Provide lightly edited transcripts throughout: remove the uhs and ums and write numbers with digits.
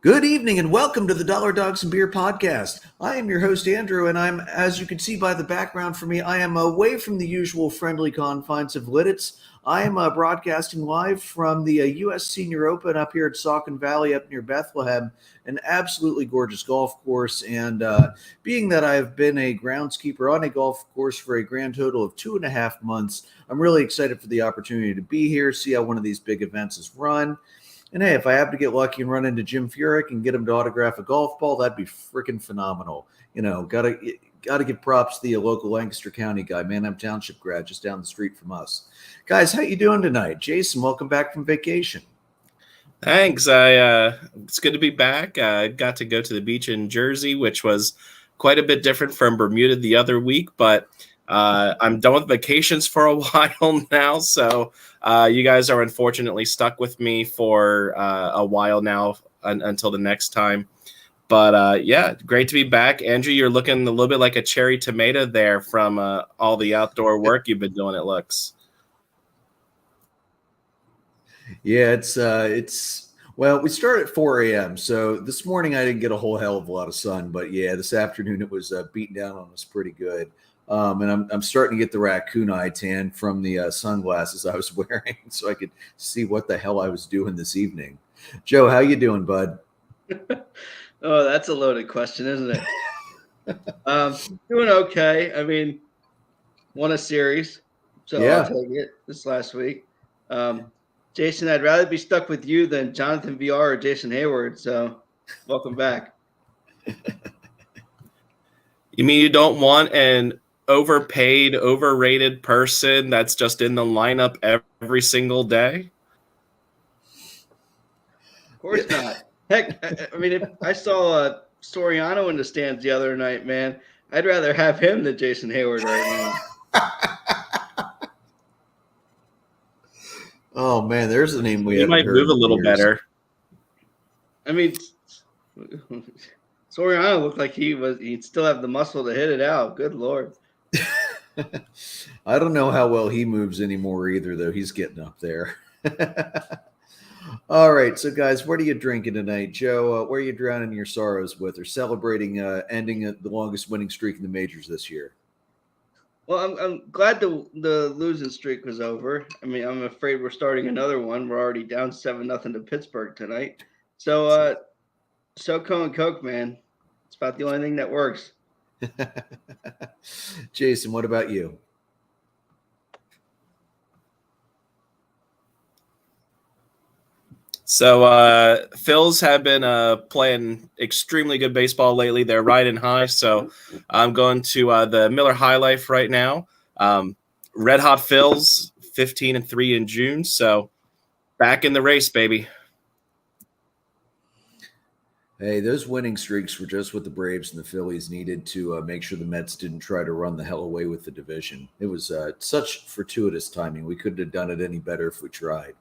Good evening and welcome to the Dollar Dogs and Beer podcast. I am your host, Andrew, and as you can see by the background for me, I am away from the usual friendly confines of Lititz. I am broadcasting live from the U.S. Senior Open up here at Saucon Valley up near Bethlehem, an absolutely gorgeous golf course. And being that I've been a groundskeeper on a golf course for a grand total of 2.5 months, I'm really excited for the opportunity to be here, see how one of these big events is run. And hey, if I happen to get lucky and run into Jim Furyk and get him to autograph a golf ball, that'd be freaking phenomenal. You know, gotta give props to the local Lancaster County guy, Manham Township grad, just down the street from us. Guys, how you doing tonight? Jason, welcome back from vacation. Thanks. It's good to be back. I got to go to the beach in Jersey, which was quite a bit different from Bermuda the other week, but I'm done with vacations for a while now, so you guys are unfortunately stuck with me for a while now until the next time. But yeah, great to be back. Andrew, you're looking a little bit like a cherry tomato there from all the outdoor work you've been doing, it looks. Yeah, well, we started at 4 a.m., so this morning I didn't get a whole hell of a lot of sun, but yeah, this afternoon it was beating down on us pretty good. And I'm starting to get the raccoon eye tan from the sunglasses I was wearing, so I could see what the hell I was doing this evening. Joe, how you doing, bud? Oh, that's a loaded question, isn't it? Doing okay. I mean, won a series, so yeah. I'll take it this last week. Jason, I'd rather be stuck with you than Jonathan VR or Jason Hayward, so welcome back. You mean you don't want an overpaid, overrated person that's just in the lineup every single day? Of course not. Heck, I mean, if I saw Soriano in the stands the other night, man, I'd rather have him than Jason Hayward right now. Oh man, there's a name we might move a little better. I mean, Soriano looked like he'd still have the muscle to hit it out. Good Lord. I don't know how well he moves anymore either, though. He's getting up there. All right, so guys, what are you drinking tonight? Joe, what are you drowning your sorrows with or celebrating ending the longest winning streak in the majors this year? Well, I'm glad the losing streak was over. I mean, I'm afraid we're starting another one. We're already down 7-0 to Pittsburgh tonight. So, SoCo and Coke, man. It's about the only thing that works. Jason, what about you? So Phils have been playing extremely good baseball lately. They're riding high. So I'm going to the Miller High Life right now. Red Hot Phils, 15-3 in June. So back in the race, baby. Hey, those winning streaks were just what the Braves and the Phillies needed to make sure the Mets didn't try to run the hell away with the division. It was such fortuitous timing. We couldn't have done it any better if we tried.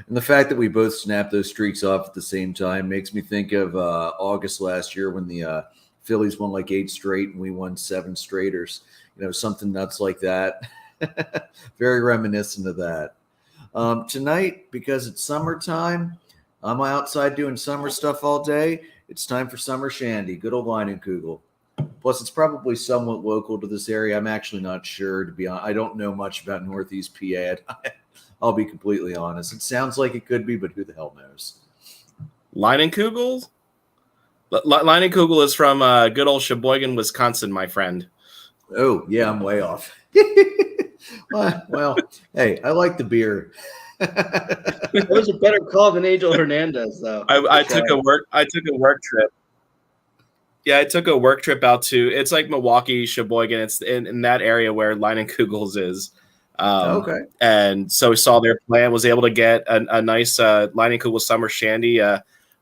And the fact that we both snapped those streaks off at the same time makes me think of August last year when the Phillies won like 8 straight and we won 7 straighters. You know, something nuts like that. Very reminiscent of that. Tonight, because it's summertime, I'm outside doing summer stuff all day. It's time for summer shandy, good old Leinenkugel. Plus, it's probably somewhat local to this area. I'm actually not sure, to be honest. I don't know much about Northeast PA. I'll be completely honest. It sounds like it could be, but who the hell knows? Leinenkugel? Leinenkugel is from good old Sheboygan, Wisconsin, my friend. Oh, yeah, I'm way off. Well, hey, I like the beer. It was a better call than Angel Hernandez, though. I took a work trip. Yeah, I took a work trip out to. It's like Milwaukee, Sheboygan. It's in that area where Leinenkugels is. Okay. And so we saw their plan. Was able to get a nice Leinenkugel summer shandy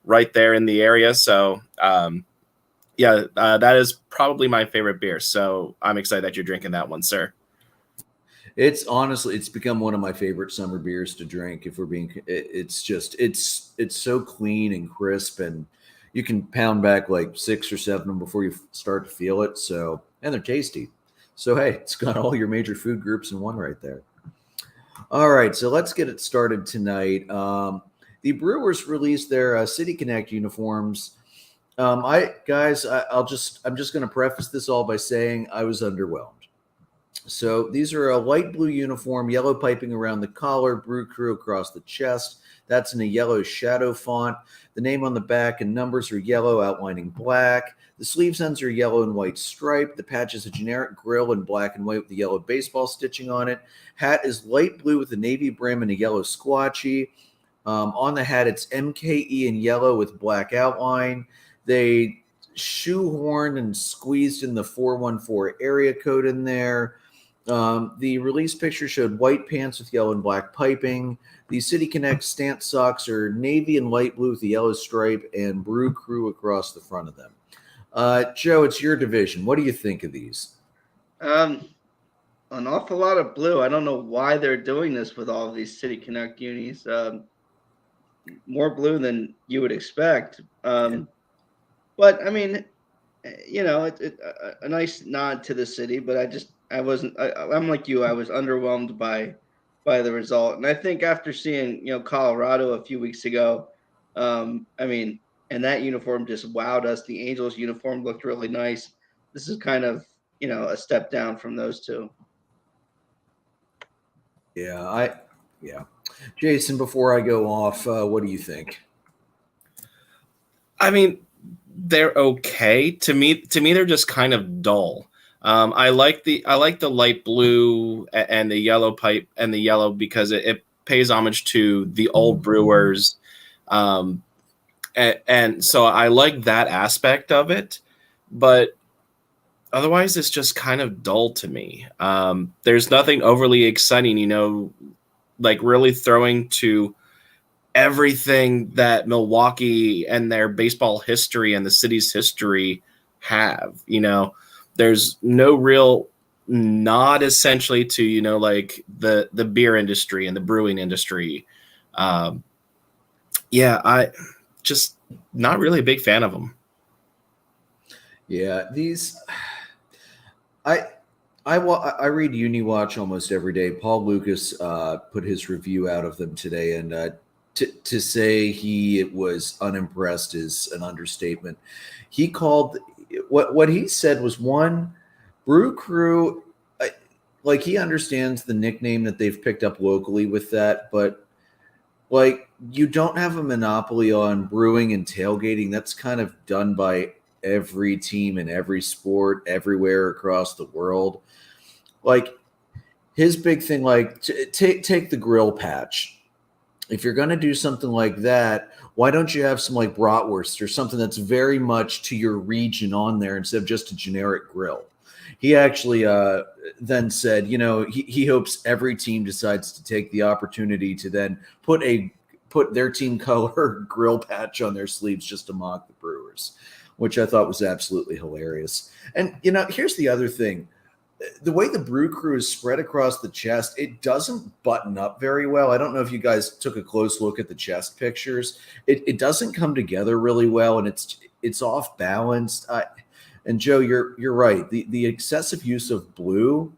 right there in the area. So that is probably my favorite beer. So I'm excited that you're drinking that one, sir. It's become one of my favorite summer beers to drink. If we're being, it's so clean and crisp, and you can pound back like 6 or 7 of them before you start to feel it. So, and they're tasty. So, hey, it's got all your major food groups in one right there. All right, so let's get it started tonight. the Brewers released their City Connect uniforms. I'm just going to preface this all by saying I was underwhelmed. So these are a light blue uniform, yellow piping around the collar, Brew Crew across the chest. That's in a yellow shadow font. The name on the back and numbers are yellow, outlining black. The sleeves ends are yellow and white striped. The patch is a generic grill in black and white with the yellow baseball stitching on it. Hat is light blue with a navy brim and a yellow squatchy. On the hat, it's MKE in yellow with black outline. They shoehorned and squeezed in the 414 area code in there. The release picture showed white pants with yellow and black piping. The City Connect stance socks are navy and light blue with the yellow stripe and Brew Crew across the front of them. Joe, it's your division. What do you think of these? An awful lot of blue. I don't know why they're doing this with all of these City Connect unis. More blue than you would expect. But I mean, a nice nod to the city. But I'm like you. I was underwhelmed by the result, and I think after seeing Colorado a few weeks ago, and that uniform just wowed us. The Angels uniform looked really nice. This is kind of a step down from those two. Yeah. Jason, before I go off, what do you think? I mean, they're okay. To me, they're just kind of dull. I like the light blue and the yellow pipe and the yellow because it pays homage to the old Brewers. And so I like that aspect of it, but otherwise it's just kind of dull to me. There's nothing overly exciting, like really throwing to everything that Milwaukee and their baseball history and the city's history have. There's no real nod essentially to, like the beer industry and the brewing industry. I just not really a big fan of them. Yeah, these I read UniWatch almost every day. Paul Lucas put his review out of them today, and to say he was unimpressed is an understatement. He called what he said was one, Brew Crew, like he understands the nickname that they've picked up locally with that, but like you don't have a monopoly on brewing and tailgating. That's kind of done by every team in every sport everywhere across the world. Like his big thing, like take the grill patch. If you're going to do something like that, why don't you have some like bratwurst or something that's very much to your region on there instead of just a generic grill? He actually then said, he hopes every team decides to take the opportunity to then put their team color grill patch on their sleeves just to mock the Brewers, which I thought was absolutely hilarious. And, here's the other thing. The way the Brew Crew is spread across the chest, it doesn't button up very well. I don't know if you guys took a close look at the chest pictures. It doesn't come together really well, and it's off balanced. And Joe, you're right. The excessive use of blue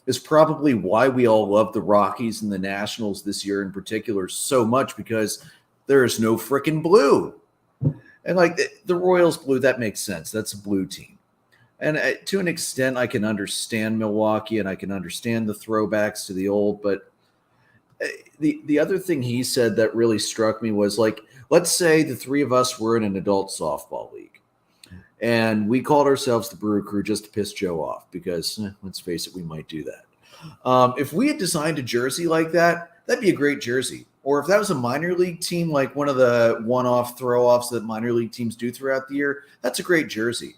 is probably why we all love the Rockies and the Nationals this year in particular so much, because there is no freaking blue. And like the Royals blue, that makes sense. That's a blue team. And to an extent, I can understand Milwaukee and I can understand the throwbacks to the old. But the other thing he said that really struck me was like, let's say the three of us were in an adult softball league. And we called ourselves the Brew Crew just to piss Joe off because, let's face it, we might do that. If we had designed a jersey like that, that'd be a great jersey. Or if that was a minor league team, like one of the one-off throw-offs that minor league teams do throughout the year, that's a great jersey.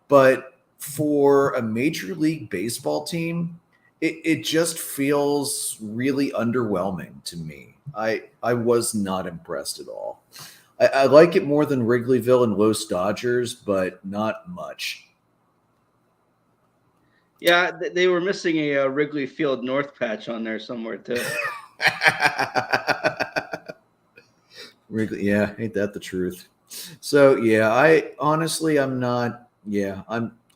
But for a Major League Baseball team, it just feels really underwhelming to me. I was not impressed at all. I like it more than Wrigleyville and Los Dodgers, but not much. Yeah, they were missing a Wrigley Field North patch on there somewhere too. Wrigley, yeah, ain't that the truth? So yeah, I'm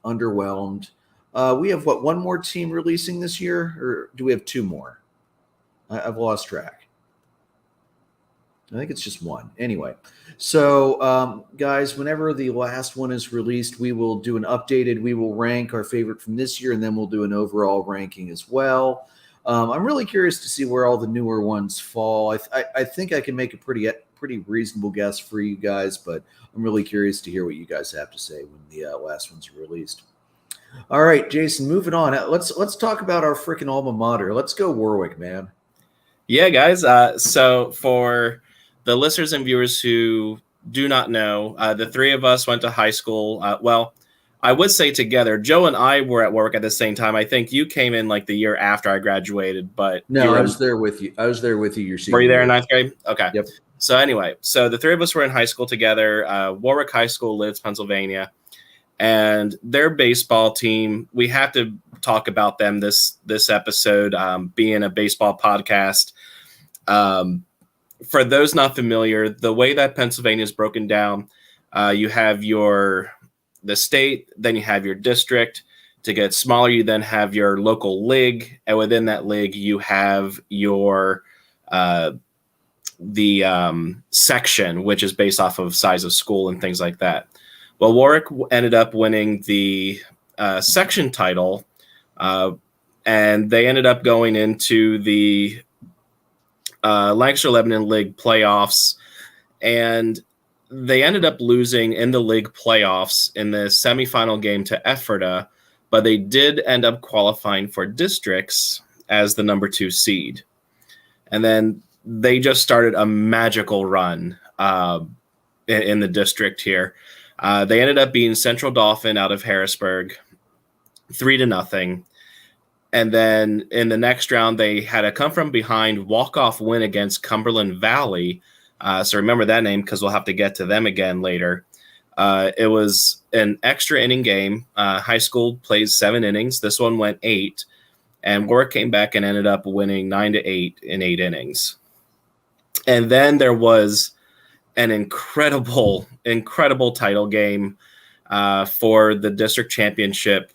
underwhelmed. We have one more team releasing this year, or do we have two more? I've lost track. I think it's just one. Anyway, so guys, whenever the last one is released, we will do an updated. We will rank our favorite from this year, and then we'll do an overall ranking as well. I'm really curious to see where all the newer ones fall. I think I can make a pretty reasonable guess for you guys, but I'm really curious to hear what you guys have to say when the last ones are released. All right, Jason, moving on. Let's talk about our freaking alma mater. Let's go Warwick, man. Yeah, guys. So for the listeners and viewers who do not know, the three of us went to high school. Well, I would say together. Joe and I were at Warwick at the same time. I think you came in like the year after I graduated, but no, I was there with you. I was there with you. Your senior were you there year. in ninth grade? Okay. Yep. So anyway, so the three of us were in high school together. Warwick High School, Lititz, Pennsylvania, and their baseball team. We have to talk about them this episode, being a baseball podcast. For those not familiar, the way that Pennsylvania is broken down, you have the state, then you have your district. To get smaller, you then have your local league, and within that league, you have your section, which is based off of size of school and things like that. Well, Warwick ended up winning the section title, and they ended up going into the Lancaster-Lebanon League playoffs, and they ended up losing in the league playoffs in the semifinal game to Ephrata, but they did end up qualifying for districts as the number 2 seed. And then they just started a magical run in the district here. They ended up being Central Dauphin out of Harrisburg, 3-0. And then in the next round, they had a come-from-behind walk-off win against Cumberland Valley. So remember that name because we'll have to get to them again later. It was an extra inning game. High school plays 7 innings. This one went 8. And Warwick came back and ended up winning 9-8 in 8 innings. And then there was an incredible title game for the district championship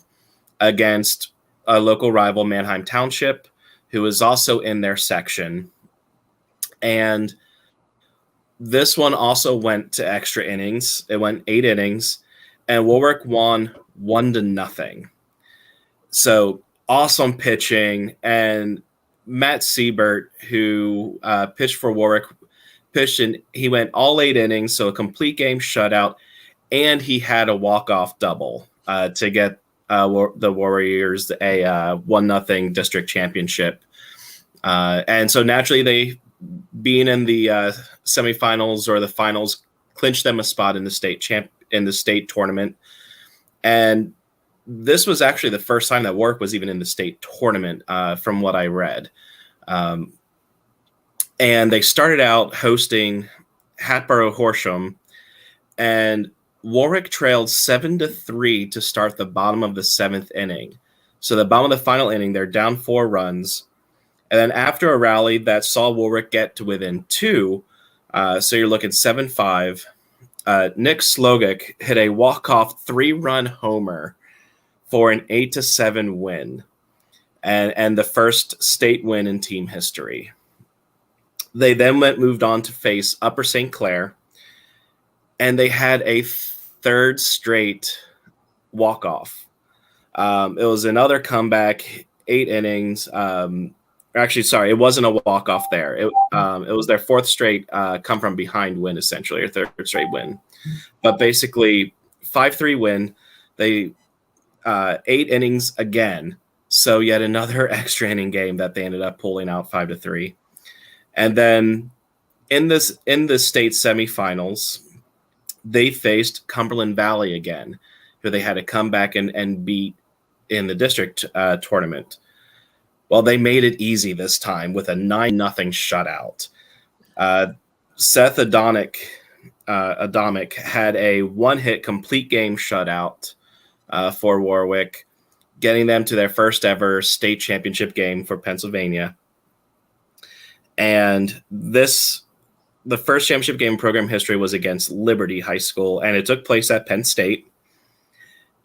against a local rival, Manheim Township, who was also in their section. And this one also went to extra innings. It went 8 innings, and Warwick won 1-0. So awesome pitching. And Matt Siebert, who pitched for Warwick, he went all 8 innings, so a complete game shutout, and he had a walk-off double to get the Warriors a 1-0 district championship. And so naturally they, being in the semifinals or the finals, clinched them a spot in the state tournament. And this was actually the first time that Warwick was even in the state tournament, from what I read. And they started out hosting Hatboro Horsham, and Warwick trailed 7-3 to start the bottom of the 7th inning. So the bottom of the final inning, they're down 4 runs. And then after a rally that saw Warwick get to within 2, so you're looking 7-5, Nick Slogic hit a walk-off 3-run homer for an 8-7 win, and the first state win in team history. They then moved on to face Upper St. Clair, and they had a 3rd straight walk-off. It was another comeback, 8 innings. Actually, sorry, it wasn't a walk-off there. It was their 4th straight come-from-behind win, essentially, or 3rd straight win. But basically, 5-3 win. They 8 innings again. So yet another extra inning game that they ended up pulling out 5-3. And then in the state semifinals, they faced Cumberland Valley again, who they had to come back and beat in the district tournament. Well, they made it easy this time with a 9-0 shutout. Seth Adamic had a 1-hit complete game shutout for Warwick, getting them to their first ever state championship game for Pennsylvania. And the first championship game in program history was against Liberty High School, and it took place at Penn State.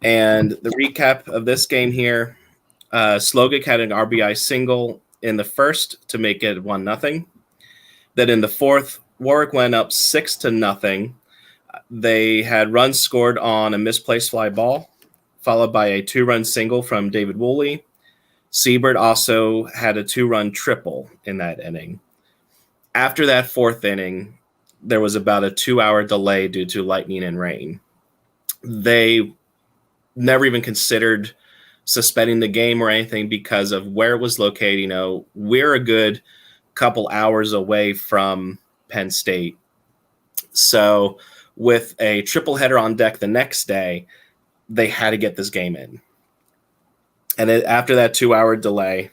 And the recap of this game here, Slogic had an RBI single in the first to make it 1-0. Then in the 4th, Warwick went up 6-0. They had runs scored on a misplaced fly ball, followed by a 2-run single from David Woolley. Siebert also had a 2-run triple in that inning. After that 4th inning, there was about a 2-hour delay due to lightning and rain. They never even considered suspending the game or anything because of where it was located. We're a good couple hours away from Penn State. So with a triple header on deck the next day, they had to get this game in. And after that 2-hour delay,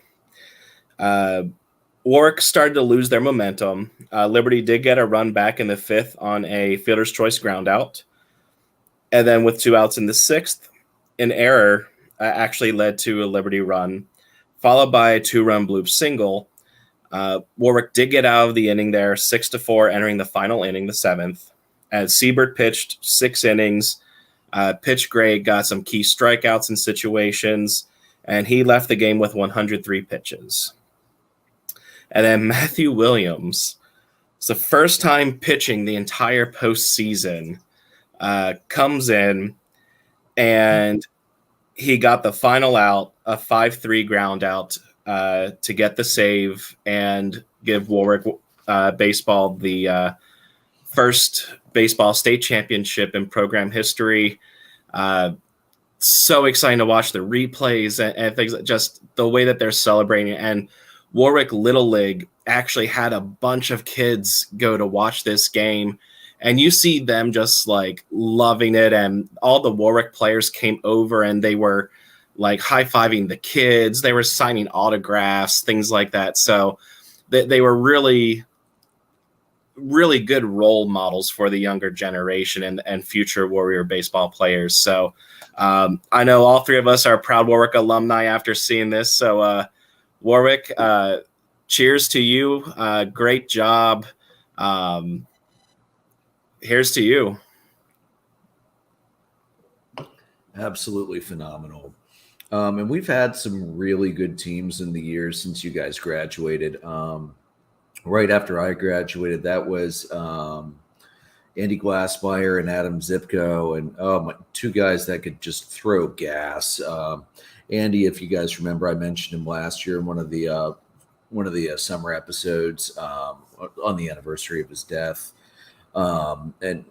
Warwick started to lose their momentum. Liberty did get a run back in the 5th on a fielder's choice ground out. And then with 2 outs in the 6th, an error actually led to a Liberty run, followed by a 2-run bloop single. Warwick did get out of the inning there, 6-4, entering the final inning, the 7th. As Siebert pitched 6 innings, pitched great, got some key strikeouts in situations, and he left the game with 103 pitches. And then Matthew Williams, it's the first time pitching the entire postseason, comes in, and he got the final out, a 5-3 ground out to get the save and give Warwick baseball the first baseball state championship in program history. So exciting to watch the replays and things, just the way that they're celebrating. And Warwick Little League actually had a bunch of kids go to watch this game, and you see them just like loving it. And all the Warwick players came over and they were like high-fiving the kids. They were signing autographs, things like that. So they were really, really good role models for the younger generation and future Warrior baseball players. So I know all 3 of us are proud Warwick alumni after seeing this. So Warwick, cheers to you. Great job. Here's to you. Absolutely phenomenal. And we've had some really good teams in the years since you guys graduated. Right after I graduated, that was Andy Glassmeyer and Adam Zipko, and 2 guys that could just throw gas. Andy, if you guys remember, I mentioned him last year in one of the summer episodes on the anniversary of his death. And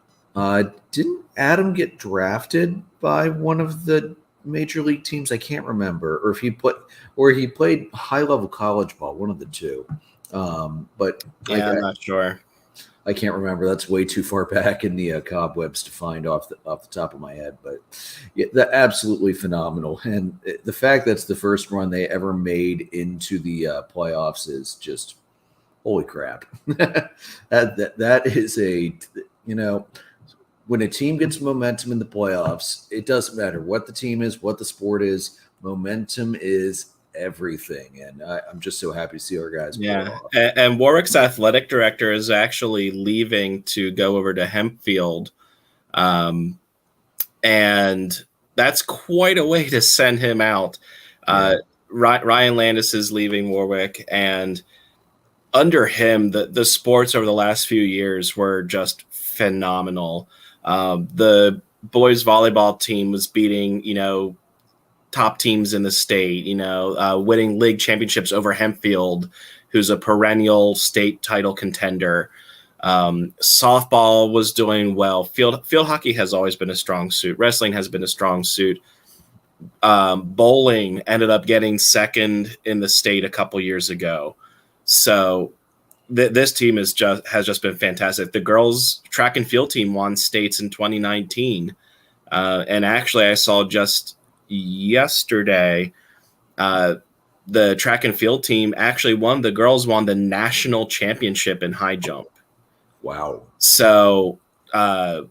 didn't Adam get drafted by one of the major league teams? I can't remember, or if he played high level college ball, one of the 2. But yeah, I'm not sure. I can't remember. That's way too far back in the cobwebs to find off the top of my head. But yeah, that absolutely phenomenal. And the fact that's the first run they ever made into the playoffs is just holy crap. that is when a team gets momentum in the playoffs, it doesn't matter what the team is, what the sport is. Momentum is everything, and I'm just so happy to see our guys. Yeah, and Warwick's athletic director is actually leaving to go over to Hempfield, and that's quite a way to send him out. Yeah. Ryan Landis is leaving Warwick, and under him, the sports over the last few years were just phenomenal. The boys volleyball team was beating, top teams in the state, winning league championships over Hempfield, who's a perennial state title contender. Softball was doing well. Field hockey has always been a strong suit. Wrestling has been a strong suit. Bowling ended up getting second in the state a couple years ago. So this team has just been fantastic. The girls track and field team won states in 2019. And actually I saw just yesterday, the track and field team actually the girls won the national championship in high jump. Wow. So the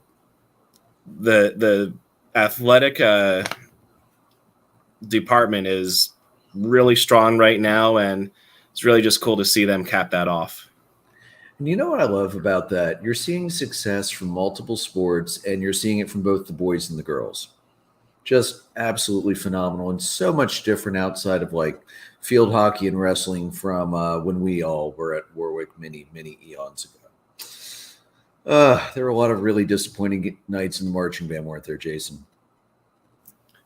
athletic department is really strong right now, and it's really just cool to see them cap that off. And you know what I love about that? You're seeing success from multiple sports, and you're seeing it from both the boys and the girls. Just absolutely phenomenal, and so much different outside of like field hockey and wrestling from when we all were at Warwick many eons ago. There were a lot of really disappointing nights in the marching band, weren't there, Jason?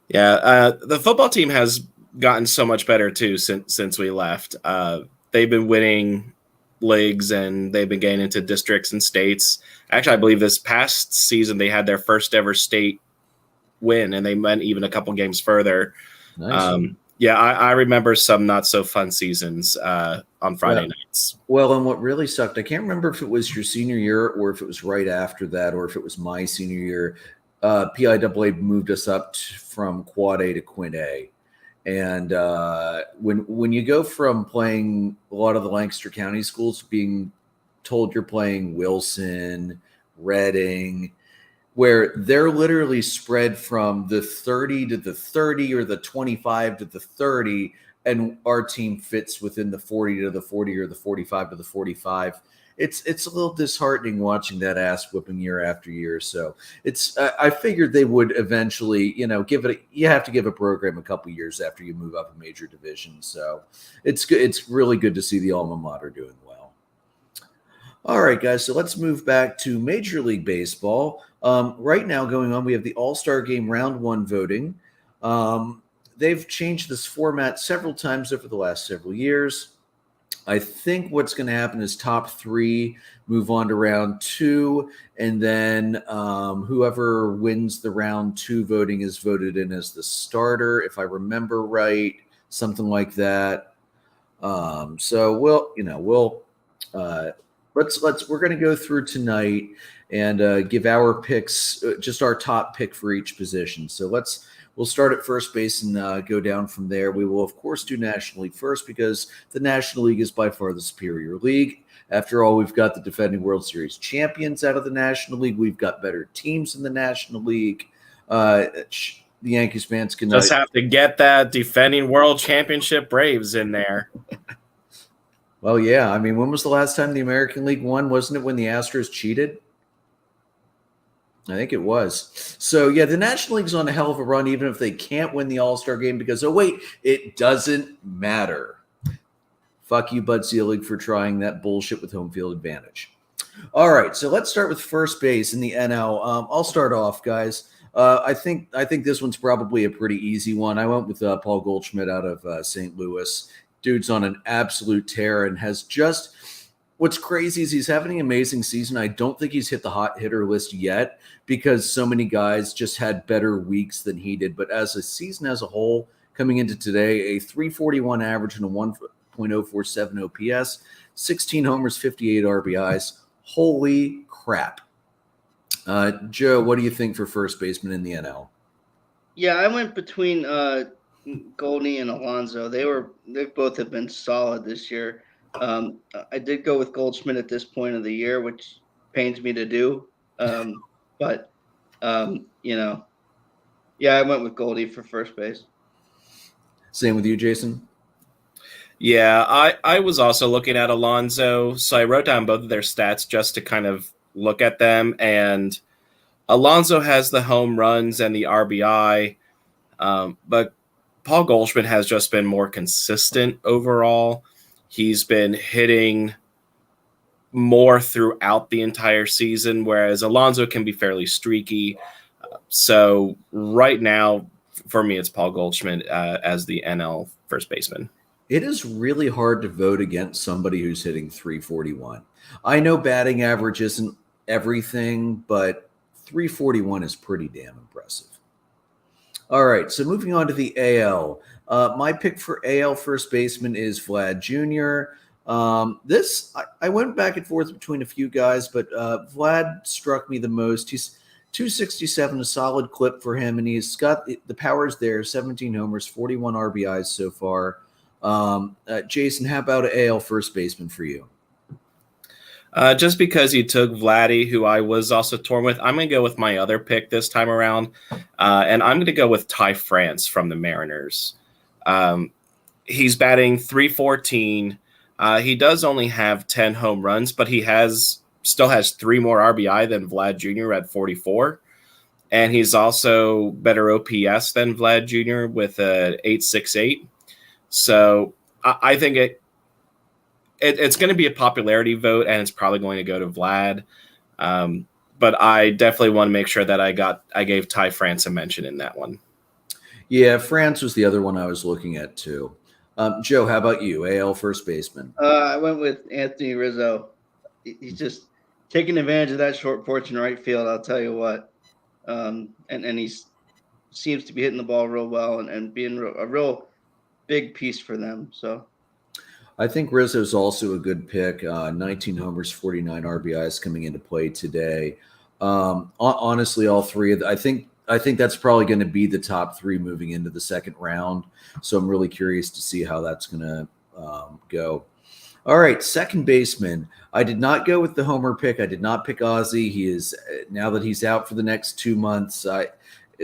Yeah, the football team has gotten so much better too since we left. They've been winning leagues and they've been getting into districts and states. Actually, I believe this past season they had their first ever state win, and they went even a couple games further. Nice. Yeah, I remember some not so fun seasons on Friday nights. Well, and what really sucked, I can't remember if it was your senior year or if it was right after that or if it was my senior year. PIAA moved us up from Quad A to Quint A. And when you go from playing a lot of the Lancaster County schools, being told you're playing Wilson, Reading, where they're literally spread from the 30 to the 30 or the 25 to the 30, and our team fits within the 40 to the 40 or the 45 to the 45. It's a little disheartening watching that ass whipping year after year. So I figured they would eventually, you have to give a program a couple years after you move up a major division. So it's good. It's really good to see the Alma Mater doing well. All right, guys. So let's move back to Major League Baseball. Right now going on, we have the All-Star Game Round 1 voting. They've changed this format several times over the last several years. I think what's going to happen is top 3 move on to round 2, and then whoever wins the round 2 voting is voted in as the starter, if I remember right, something like that. So we're going to go through tonight and give our picks, just our top pick for each position. So we'll start at first base and go down from there. We will, of course, do National League first because the National League is by far the superior league. After all, we've got the defending World Series champions out of the National League. We've got better teams in the National League. The Yankees fans can just have to get that defending World Championship Braves in there. Well, yeah. I mean, when was the last time the American League won? Wasn't it when the Astros cheated? I think it was. So, yeah, the National League's on a hell of a run, even if they can't win the All-Star game because, oh, wait, it doesn't matter. Fuck you, Bud Selig, for trying that bullshit with home field advantage. All right, so let's start with first base in the NL. I'll start off, guys. I think this one's probably a pretty easy one. I went with Paul Goldschmidt out of St. Louis. Dude's on an absolute tear and has just – what's crazy is he's having an amazing season. I don't think he's hit the hot hitter list yet because so many guys just had better weeks than he did. But as a season as a whole, coming into today, a 341 average and a 1.047 OPS, 16 homers, 58 RBIs. Holy crap. Joe, what do you think for first baseman in the NL? Yeah, I went between Goldie and Alonso. They both have been solid this year. I did go with Goldschmidt at this point of the year, which pains me to do. But I went with Goldie for first base. Same with you, Jason? Yeah, I was also looking at Alonso, so I wrote down both of their stats just to kind of look at them. And Alonso has the home runs and the RBI, but Paul Goldschmidt has just been more consistent overall. He's been hitting more throughout the entire season, whereas Alonso can be fairly streaky. So right now, for me, it's Paul Goldschmidt as the NL first baseman. It is really hard to vote against somebody who's hitting 341. I know batting average isn't everything, but 341 is pretty damn impressive. All right, so moving on to the AL. My pick for AL first baseman is Vlad Jr. I went back and forth between a few guys, but Vlad struck me the most. He's 267, a solid clip for him, and he's got the powers there, 17 homers, 41 RBIs so far. Jason, how about an AL first baseman for you? Just because you took Vladdy, who I was also torn with, I'm going to go with my other pick this time around, and I'm going to go with Ty France from the Mariners. He's batting .314. He does only have 10 home runs, but he still has 3 more RBI than Vlad Jr. at 44. And he's also better OPS than Vlad Jr. with a 868. So I think it's going to be a popularity vote, and it's probably going to go to Vlad. But I definitely want to make sure that I gave Ty France a mention in that one. Yeah, France was the other one I was looking at too. Joe, how about you? AL first baseman. I went with Anthony Rizzo. He's just taking advantage of that short porch in right field. I'll tell you what. And he's seems to be hitting the ball real well and being a real big piece for them. So I think Rizzo's also a good pick. 19 homers, 49 RBIs coming into play today. Honestly, all three of I think that's probably going to be the top three moving into the second round. So I'm really curious to see how that's going to go. All right, second baseman. I did not go with the homer pick. I did not pick Ozzy. He is now that he's out for the next 2 months.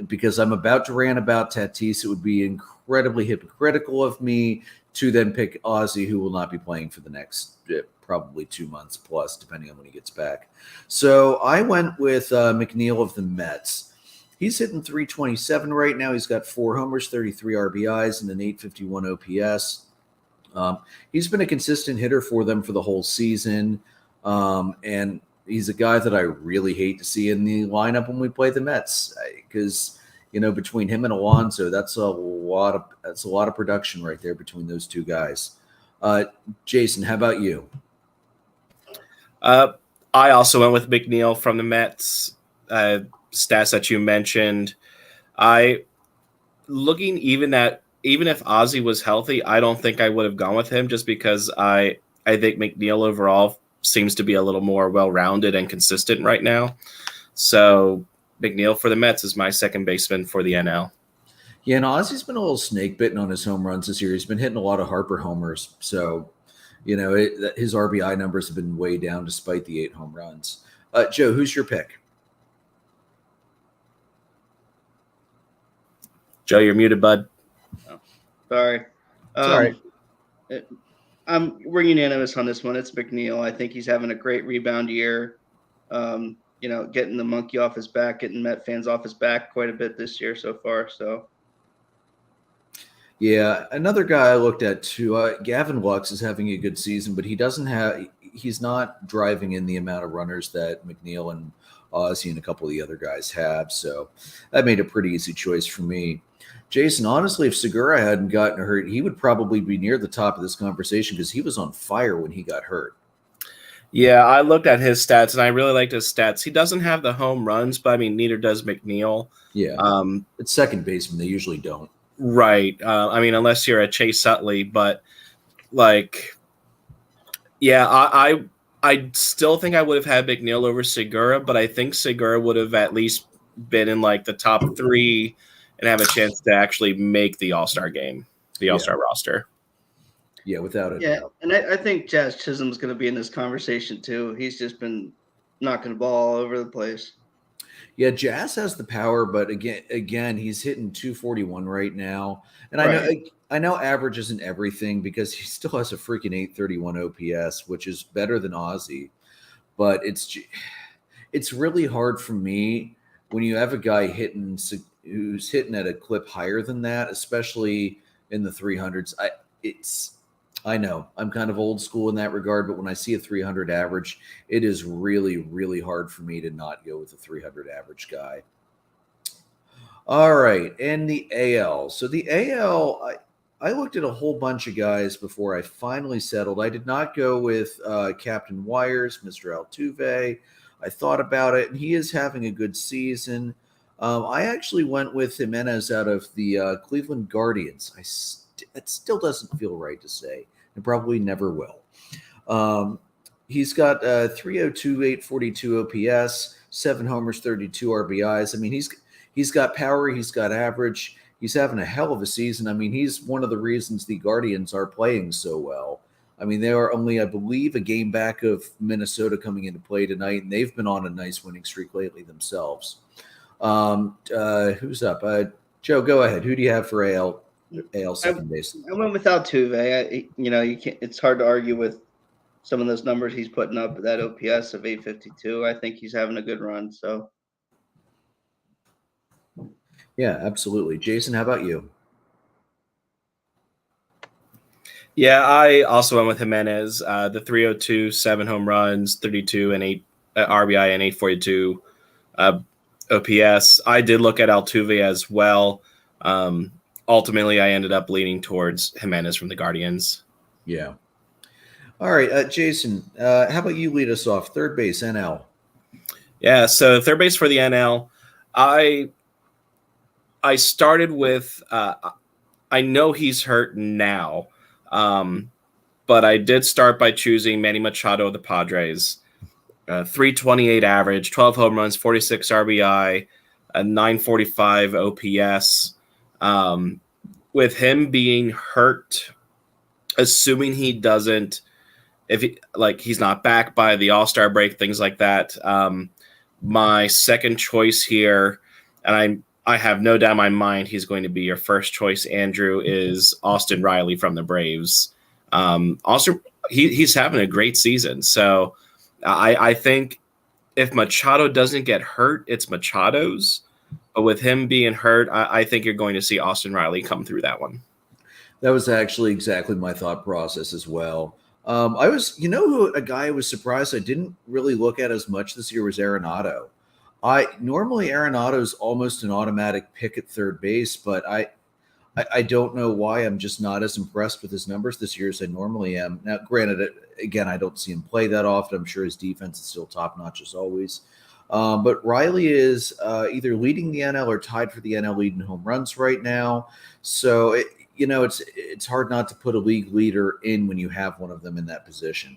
Because I'm about to rant about Tatis, it would be incredibly hypocritical of me to then pick Ozzy, who will not be playing for the next probably 2 months plus, depending on when he gets back. So I went with McNeil of the Mets. He's hitting 327 right now. He's got 4 homers, 33 RBIs, and an 851 OPS. He's been a consistent hitter for them for the whole season. And he's a guy that I really hate to see in the lineup when we play the Mets because, between him and Alonso, that's a lot of production right there between those two guys. Jason, how about you? I also went with McNeil from the Mets. Stats that you mentioned. Even if Ozzy was healthy, I don't think I would have gone with him just because I think McNeil overall seems to be a little more well-rounded and consistent right now. So McNeil for the Mets is my second baseman for the NL. Yeah, and Ozzy's been a little snake bitten on his home runs this year. He's been hitting a lot of Harper homers. So, his RBI numbers have been way down despite the 8 home runs. Joe, who's your pick? Joe, you're muted, bud. Oh, sorry. Sorry. We're unanimous on this one. It's McNeil. I think he's having a great rebound year. Getting the monkey off his back, getting Met fans off his back quite a bit this year so far. So, yeah, another guy I looked at too. Gavin Lux is having a good season, but he's not driving in the amount of runners that McNeil and Ozzy and a couple of the other guys have. So that made a pretty easy choice for me. Jason, honestly, if Segura hadn't gotten hurt, he would probably be near the top of this conversation because he was on fire when he got hurt. Yeah, I looked at his stats, and I really liked his stats. He doesn't have the home runs, but, neither does McNeil. Yeah, it's second baseman. They usually don't. Right. Unless you're a Chase Utley. But, I still think I would have had McNeil over Segura, but I think Segura would have at least been in, the top 3 and have a chance to actually make the All-Star game, the All-Star roster. Yeah, without it. Yeah, and I think Jazz Chisholm's going to be in this conversation too. He's just been knocking the ball all over the place. Yeah, Jazz has the power, but again, he's hitting 241 right now. And I know average isn't everything because he still has a freaking 831 OPS, which is better than Ozzy. But it's really hard for me when you have a guy who's hitting at a clip higher than that, especially in the 300s. I know I'm kind of old school in that regard, but when I see a 300 average, it is really, really hard for me to not go with a 300 average guy. All right, and the AL. So the AL, I looked at a whole bunch of guys before I finally settled. I did not go with Captain Wires, Mr. Altuve. I thought about it, and he is having a good season. I actually went with Jimenez out of the Cleveland Guardians. It still doesn't feel right to say. It probably never will. He's got 302, 842 OPS, 7 homers, 32 RBIs. He's got power. He's got average. He's having a hell of a season. He's one of the reasons the Guardians are playing so well. They are only, I believe, a game back of Minnesota coming into play tonight, and they've been on a nice winning streak lately themselves. Who's up? Joe, go ahead. Who do you have for AL second base? I went with Altuve. You can't. It's hard to argue with some of those numbers he's putting up. That OPS of 852. I think he's having a good run. So, yeah, absolutely. Jason, how about you? Yeah, I also went with Jimenez. The 302, 7 home runs, 32 and RBI and 842 OPS. I did look at Altuve as well. Ultimately, I ended up leaning towards Jimenez from the Guardians. Yeah. All right, Jason, how about you lead us off? Third base, NL. Yeah, so third base for the NL. I started with I know he's hurt now, but I did start by choosing Manny Machado of the Padres. 328 average, 12 home runs, 46 RBI, a 945 OPS. With him being hurt, assuming he doesn't, he's not back by the All-Star break, things like that. My second choice here, and I have no doubt in my mind he's going to be your first choice, Andrew, is Austin Reilly from the Braves. Also, he's having a great season. So I think if Machado doesn't get hurt, it's Machado's. But with him being hurt, I think you're going to see Austin Reilly come through that one. That was actually exactly my thought process as well. I was, a guy I was surprised I didn't really look at as much this year was Otto. Normally Arenado's almost an automatic pick at third base, but I don't know why I'm just not as impressed with his numbers this year as I normally am. Now, granted, again, I don't see him play that often. I'm sure his defense is still top notch as always. But Reilly is either leading the NL or tied for the NL lead in home runs right now. So it's hard not to put a league leader in when you have one of them in that position.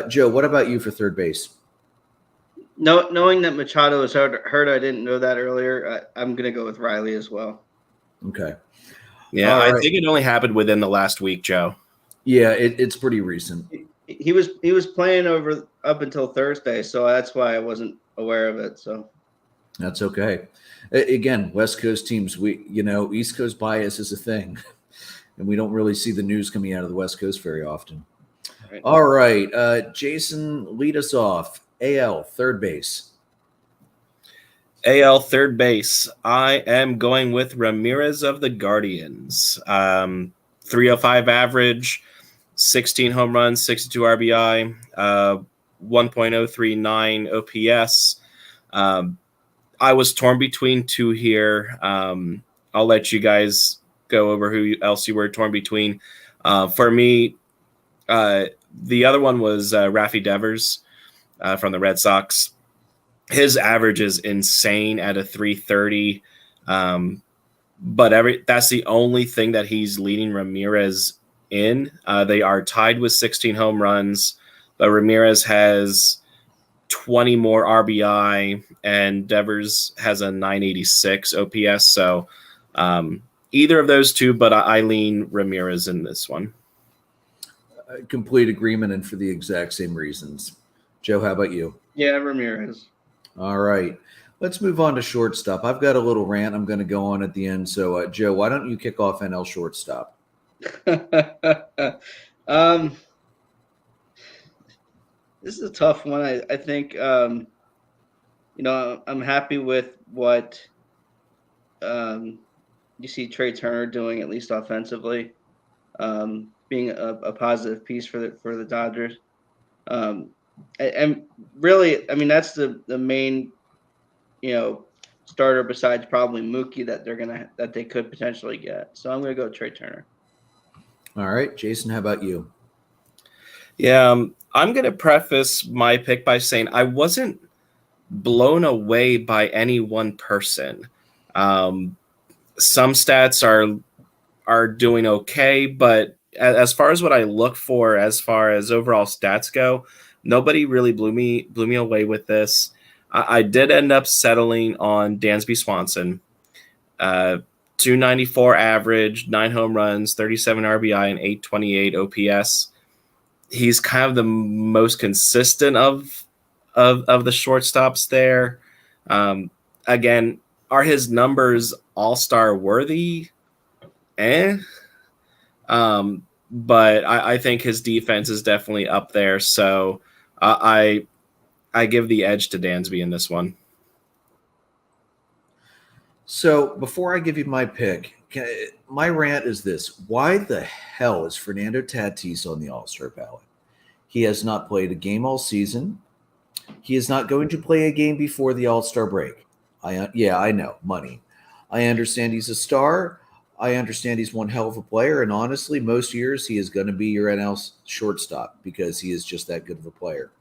Joe, what about you for third base? No, knowing that Machado was hurt, I didn't know that earlier. I'm going to go with Reilly as well. Okay. Yeah, I think it only happened within the last week, Joe. Yeah, it's pretty recent. He was playing up until Thursday, so that's why I wasn't aware of it. So that's okay. Again, West Coast teams, East Coast bias is a thing, and we don't really see the news coming out of the West Coast very often. All right, Jason, lead us off. AL third base. AL third base. I am going with Ramirez of the Guardians. 305 average, 16 home runs, 62 RBI, 1.039 OPS. I was torn between two here. I'll let you guys go over who else you were torn between. For me, the other one was Rafi Devers from the Red Sox. His average is insane at a 330. But that's the only thing that he's leading Ramirez in. They are tied with 16 home runs, but Ramirez has 20 more RBI and Devers has a 986 OPS. So either of those two, but I lean Ramirez in this one. Complete agreement, and for the exact same reasons. Joe, how about you? Yeah, Ramirez. All right. Let's move on to shortstop. I've got a little rant I'm going to go on at the end. So, Joe, why don't you kick off NL shortstop? This is a tough one. I think, I'm happy with what you see Trey Turner doing, at least offensively, being a positive piece for the Dodgers. And really, that's the main, starter besides probably Mookie that they could potentially get. So I'm going to go Trey Turner. All right, Jason, how about you? Yeah, I'm going to preface my pick by saying I wasn't blown away by any one person. Some stats are doing okay, but as far as what I look for, as far as overall stats go, nobody really blew me away with this. I did end up settling on Dansby Swanson. 294 average, 9 home runs, 37 RBI, and 828 OPS. He's kind of the most consistent of the shortstops there. Again, are his numbers all-star worthy? But I think his defense is definitely up there. So I give the edge to Dansby in this one. So before I give you my pick, my rant is this. Why the hell is Fernando Tatis on the All-Star ballot? He has not played a game all season. He is not going to play a game before the All-Star break. I know, money. I understand he's a star. I understand he's one hell of a player, and honestly, most years he is going to be your NL shortstop because he is just that good of a player.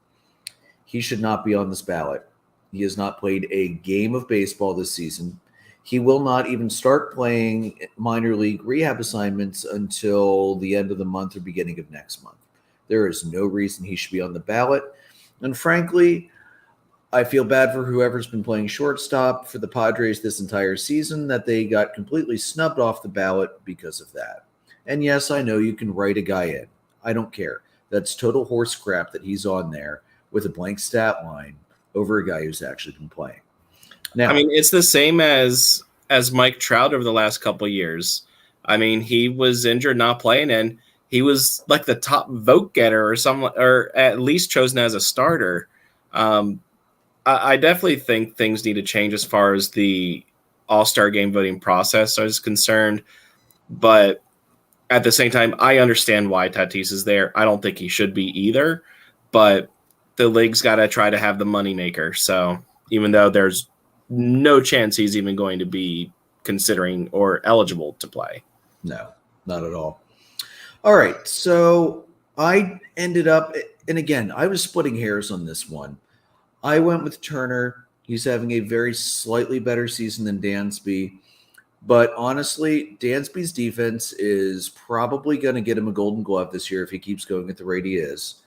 He should not be on this ballot. He has not played a game of baseball this season. He will not even start playing minor league rehab assignments until the end of the month or beginning of next month. There is no reason he should be on the ballot. And frankly, I feel bad for whoever's been playing shortstop for the Padres this entire season that they got completely snubbed off the ballot because of that. And yes, I know you can write a guy in. I don't care. That's total horse crap that he's on there with a blank stat line over a guy who's actually been playing. Now, I mean, it's the same as Mike Trout over the last couple of years. I mean, he was injured, not playing, and he was like the top vote getter or at least chosen as a starter. I definitely think things need to change as far as the All-Star game voting process is concerned. But at the same time, I understand why Tatis is there. I don't think he should be either. But the league's got to try to have the moneymaker. So even though there's no chance he's even going to be considering or eligible to play. No, not at all. All right. So I ended up, and again, I was splitting hairs on this one. I went with Turner. He's having a very slightly better season than Dansby. But honestly, Dansby's defense is probably going to get him a Golden Glove this year if he keeps going at the rate he is.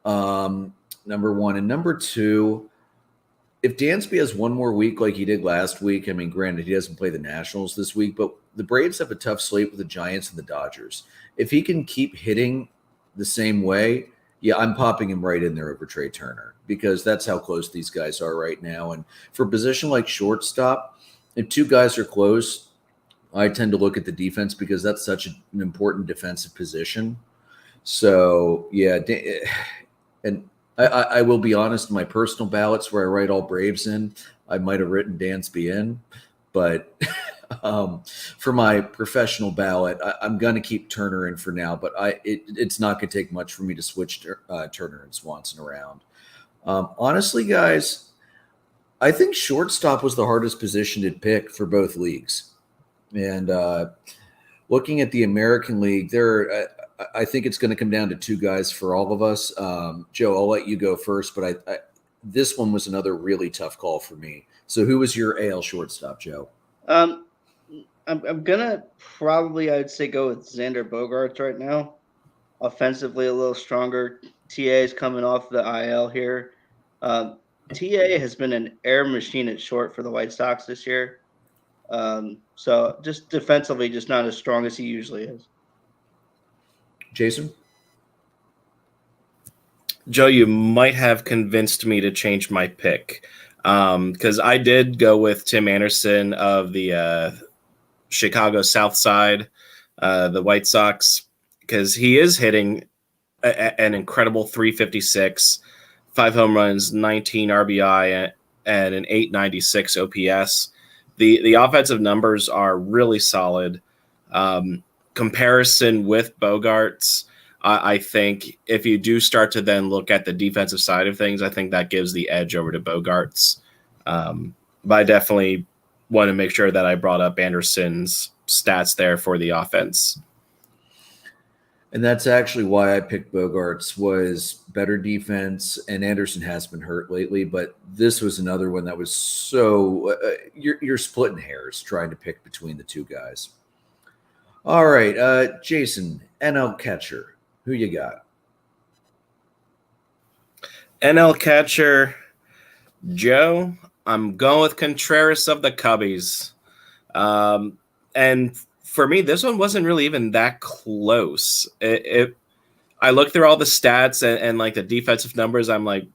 Number one. And number two, if Dansby has one more week like he did last week, I mean, granted, he doesn't play the Nationals this week, but the Braves have a tough slate with the Giants and the Dodgers. If he can keep hitting the same way, yeah, I'm popping him right in there over Trey Turner because that's how close these guys are right now. And for a position like shortstop, if two guys are close, I tend to look at the defense because that's such an important defensive position. So, yeah, and I will be honest, in my personal ballots where I write all Braves in, I might have written Dansby in. But for my professional ballot, I'm going to keep Turner in for now. But it's not going to take much for me to switch Turner and Swanson around. Honestly, guys, I think shortstop was the hardest position to pick for both leagues. And looking at the American League, I think it's going to come down to two guys for all of us. Joe, I'll let you go first, but this one was another really tough call for me. So who was your AL shortstop, Joe? I'm going to probably, I would say, go with Xander Bogaerts right now. Offensively, a little stronger. TA is coming off the IL here. TA has been an air machine at short for the White Sox this year. So just defensively, just not as strong as he usually is. Jason? Joe, you might have convinced me to change my pick because I did go with Tim Anderson of the Chicago South Side, the White Sox, because he is hitting an incredible 356, 5 home runs, 19 RBI, and an 896 OPS. The offensive numbers are really solid. Comparison with Bogaerts, I think if you do start to then look at the defensive side of things, I think that gives the edge over to Bogaerts. But I definitely want to make sure that I brought up Anderson's stats there for the offense. And that's actually why I picked Bogaerts, was better defense, and Anderson has been hurt lately, but this was another one that was so you're splitting hairs trying to pick between the two guys. All right, Jason, NL catcher, who you got? NL catcher, Joe, I'm going with Contreras of the Cubbies. And for me, this one wasn't really even that close. I looked through all the stats and like the defensive numbers. I'm like,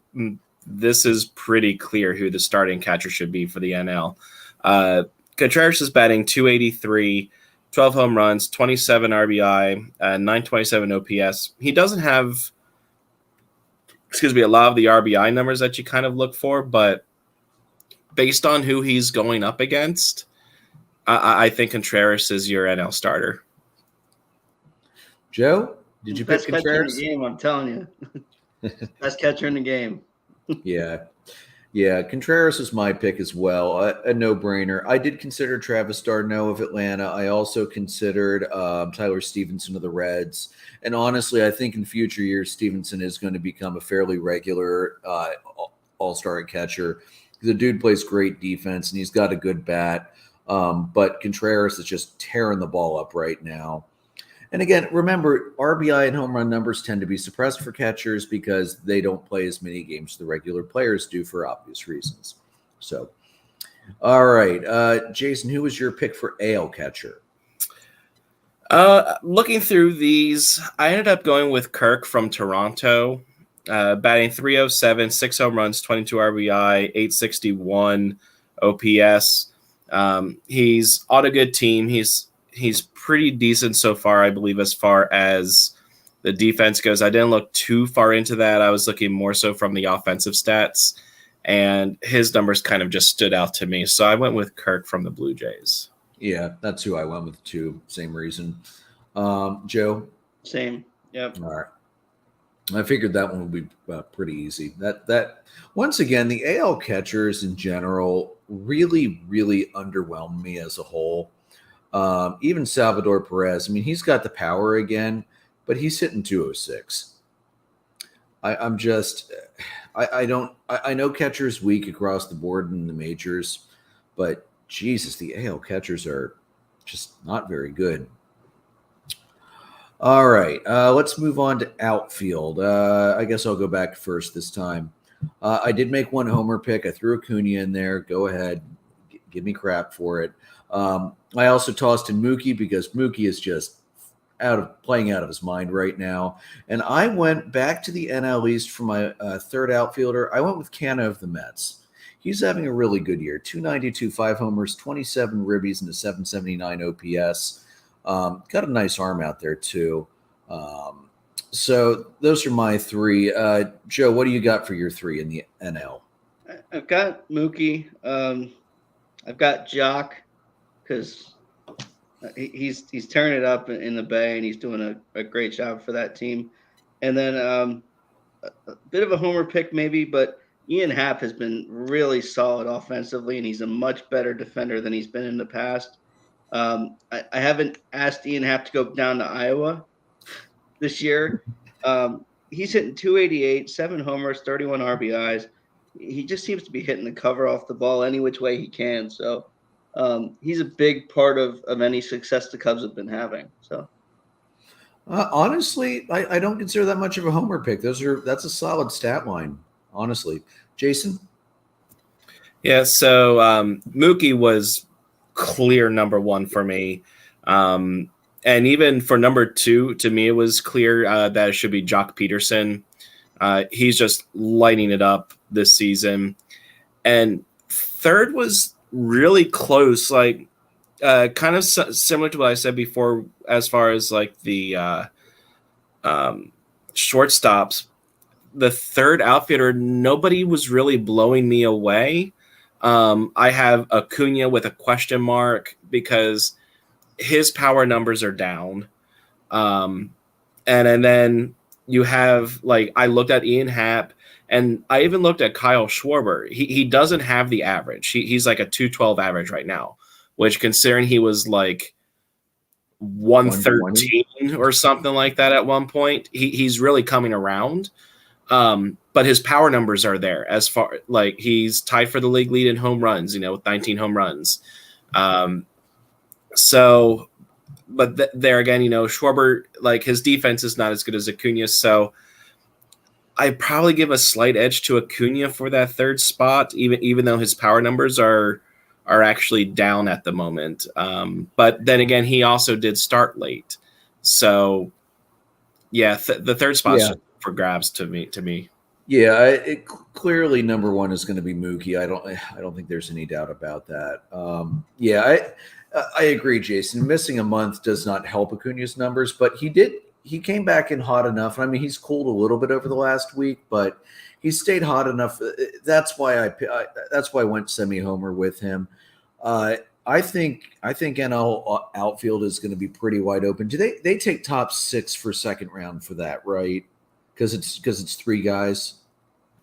this is pretty clear who the starting catcher should be for the NL. Contreras is batting .283, 12 home runs, 27 RBI, 927 OPS. He doesn't have, a lot of the RBI numbers that you kind of look for, but based on who he's going up against, I think Contreras is your NL starter. Joe, did you pick Contreras? Best catcher in the game, I'm telling you. Best catcher in the game. Yeah. Yeah, Contreras is my pick as well. A no-brainer. I did consider Travis d'Arnaud of Atlanta. I also considered Tyler Stevenson of the Reds. And honestly, I think in future years, Stevenson is going to become a fairly regular all-star catcher. The dude plays great defense, and he's got a good bat. But Contreras is just tearing the ball up right now. And again, remember, RBI and home run numbers tend to be suppressed for catchers because they don't play as many games as the regular players do for obvious reasons. So, all right. Jason, who was your pick for AL catcher? Looking through these, I ended up going with Kirk from Toronto, batting .307, 6 home runs, 22 RBI, 861 OPS. He's on a good team. He's pretty decent so far, I believe, as far as the defense goes. I didn't look too far into that. I was looking more so from the offensive stats, and his numbers kind of just stood out to me. So I went with Kirk from the Blue Jays. Yeah, that's who I went with too. Same reason. Joe? Same. Yep. All right. I figured that one would be pretty easy. That once again, the AL catchers in general really, really underwhelmed me as a whole. Even Salvador Perez, I mean, he's got the power again, but he's hitting 206. I know catchers weak across the board in the majors, but Jesus, the AL catchers are just not very good. All right, let's move on to outfield. I guess I'll go back first this time. I did make one homer pick. I threw Acuna in there. Go ahead. Give me crap for it. I also tossed in Mookie because Mookie is just playing out of his mind right now. And I went back to the NL East for my third outfielder. I went with Canha of the Mets. He's having a really good year. 292, 5 homers, 27 ribbies, and a 779 OPS. Got a nice arm out there, too. So those are my three. Joe, what do you got for your three in the NL? I've got Mookie. I've got Jock because he's tearing it up in the Bay, and he's doing a great job for that team. And then a bit of a homer pick maybe, but Ian Happ has been really solid offensively, and he's a much better defender than he's been in the past. I haven't asked Ian Happ to go down to Iowa this year. He's hitting 288, 7 homers, 31 RBIs. He just seems to be hitting the cover off the ball any which way he can. So he's a big part of any success the Cubs have been having. So honestly, I don't consider that much of a homer pick. That's a solid stat line, honestly. Jason? Yeah, so Mookie was clear number one for me. And even for number two, to me, it was clear that it should be Jock Peterson. He's just lighting it up this season. And third was really close, like kind of similar to what I said before as far as like the shortstops. The third outfielder, nobody was really blowing me away. I have Acuna with a question mark because his power numbers are down. And then you have, like, I looked at Ian Happ, and I even looked at Kyle Schwarber. He doesn't have the average. He's like a 212 average right now, which considering he was like 113 or something like that at one point, he's really coming around. But his power numbers are there as far, like, he's tied for the league lead in home runs, with 19 home runs. So, but there again, Schwarber, like, his defense is not as good as Acuna. So I probably give a slight edge to Acuna for that third spot, even though his power numbers are actually down at the moment. But then again, he also did start late. So yeah, the third spot's for grabs to me. Yeah, clearly number one is going to be Mookie. I don't think there's any doubt about that. I agree, Jason. Missing a month does not help Acuna's numbers, but he came back in hot enough. I mean, he's cooled a little bit over the last week, but he stayed hot enough. That's why I went semi-homer with him. I think NL outfield is going to be pretty wide open. Do they take top 6 for second round for that, right? Because it's 3 guys.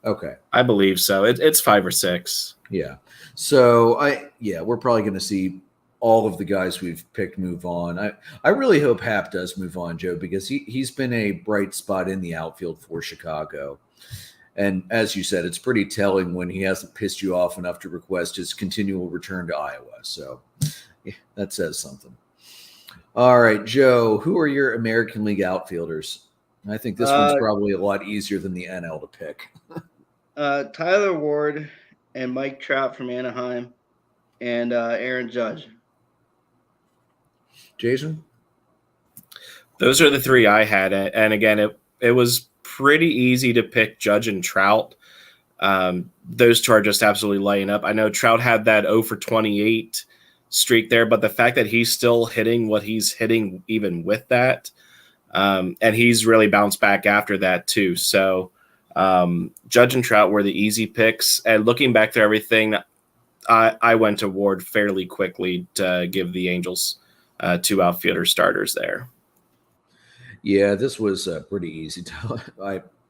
Okay. I believe so. It's 5 or 6. Yeah. So we're probably going to see all of the guys we've picked move on. I really hope Hap does move on, Joe, because he's been a bright spot in the outfield for Chicago. And as you said, it's pretty telling when he hasn't pissed you off enough to request his continual return to Iowa. So yeah, that says something. All right, Joe, who are your American League outfielders? I think this one's probably a lot easier than the NL to pick. Tyler Ward and Mike Trout from Anaheim and Aaron Judge. Jason? Those are the 3 I had. And again, it was pretty easy to pick Judge and Trout. Those 2 are just absolutely lighting up. I know Trout had that 0 for 28 streak there, but the fact that he's still hitting what he's hitting even with that, and he's really bounced back after that too. So Judge and Trout were the easy picks. And looking back through everything, I went to Ward fairly quickly to give the Angels 2 outfielder starters there. Yeah, this was pretty easy.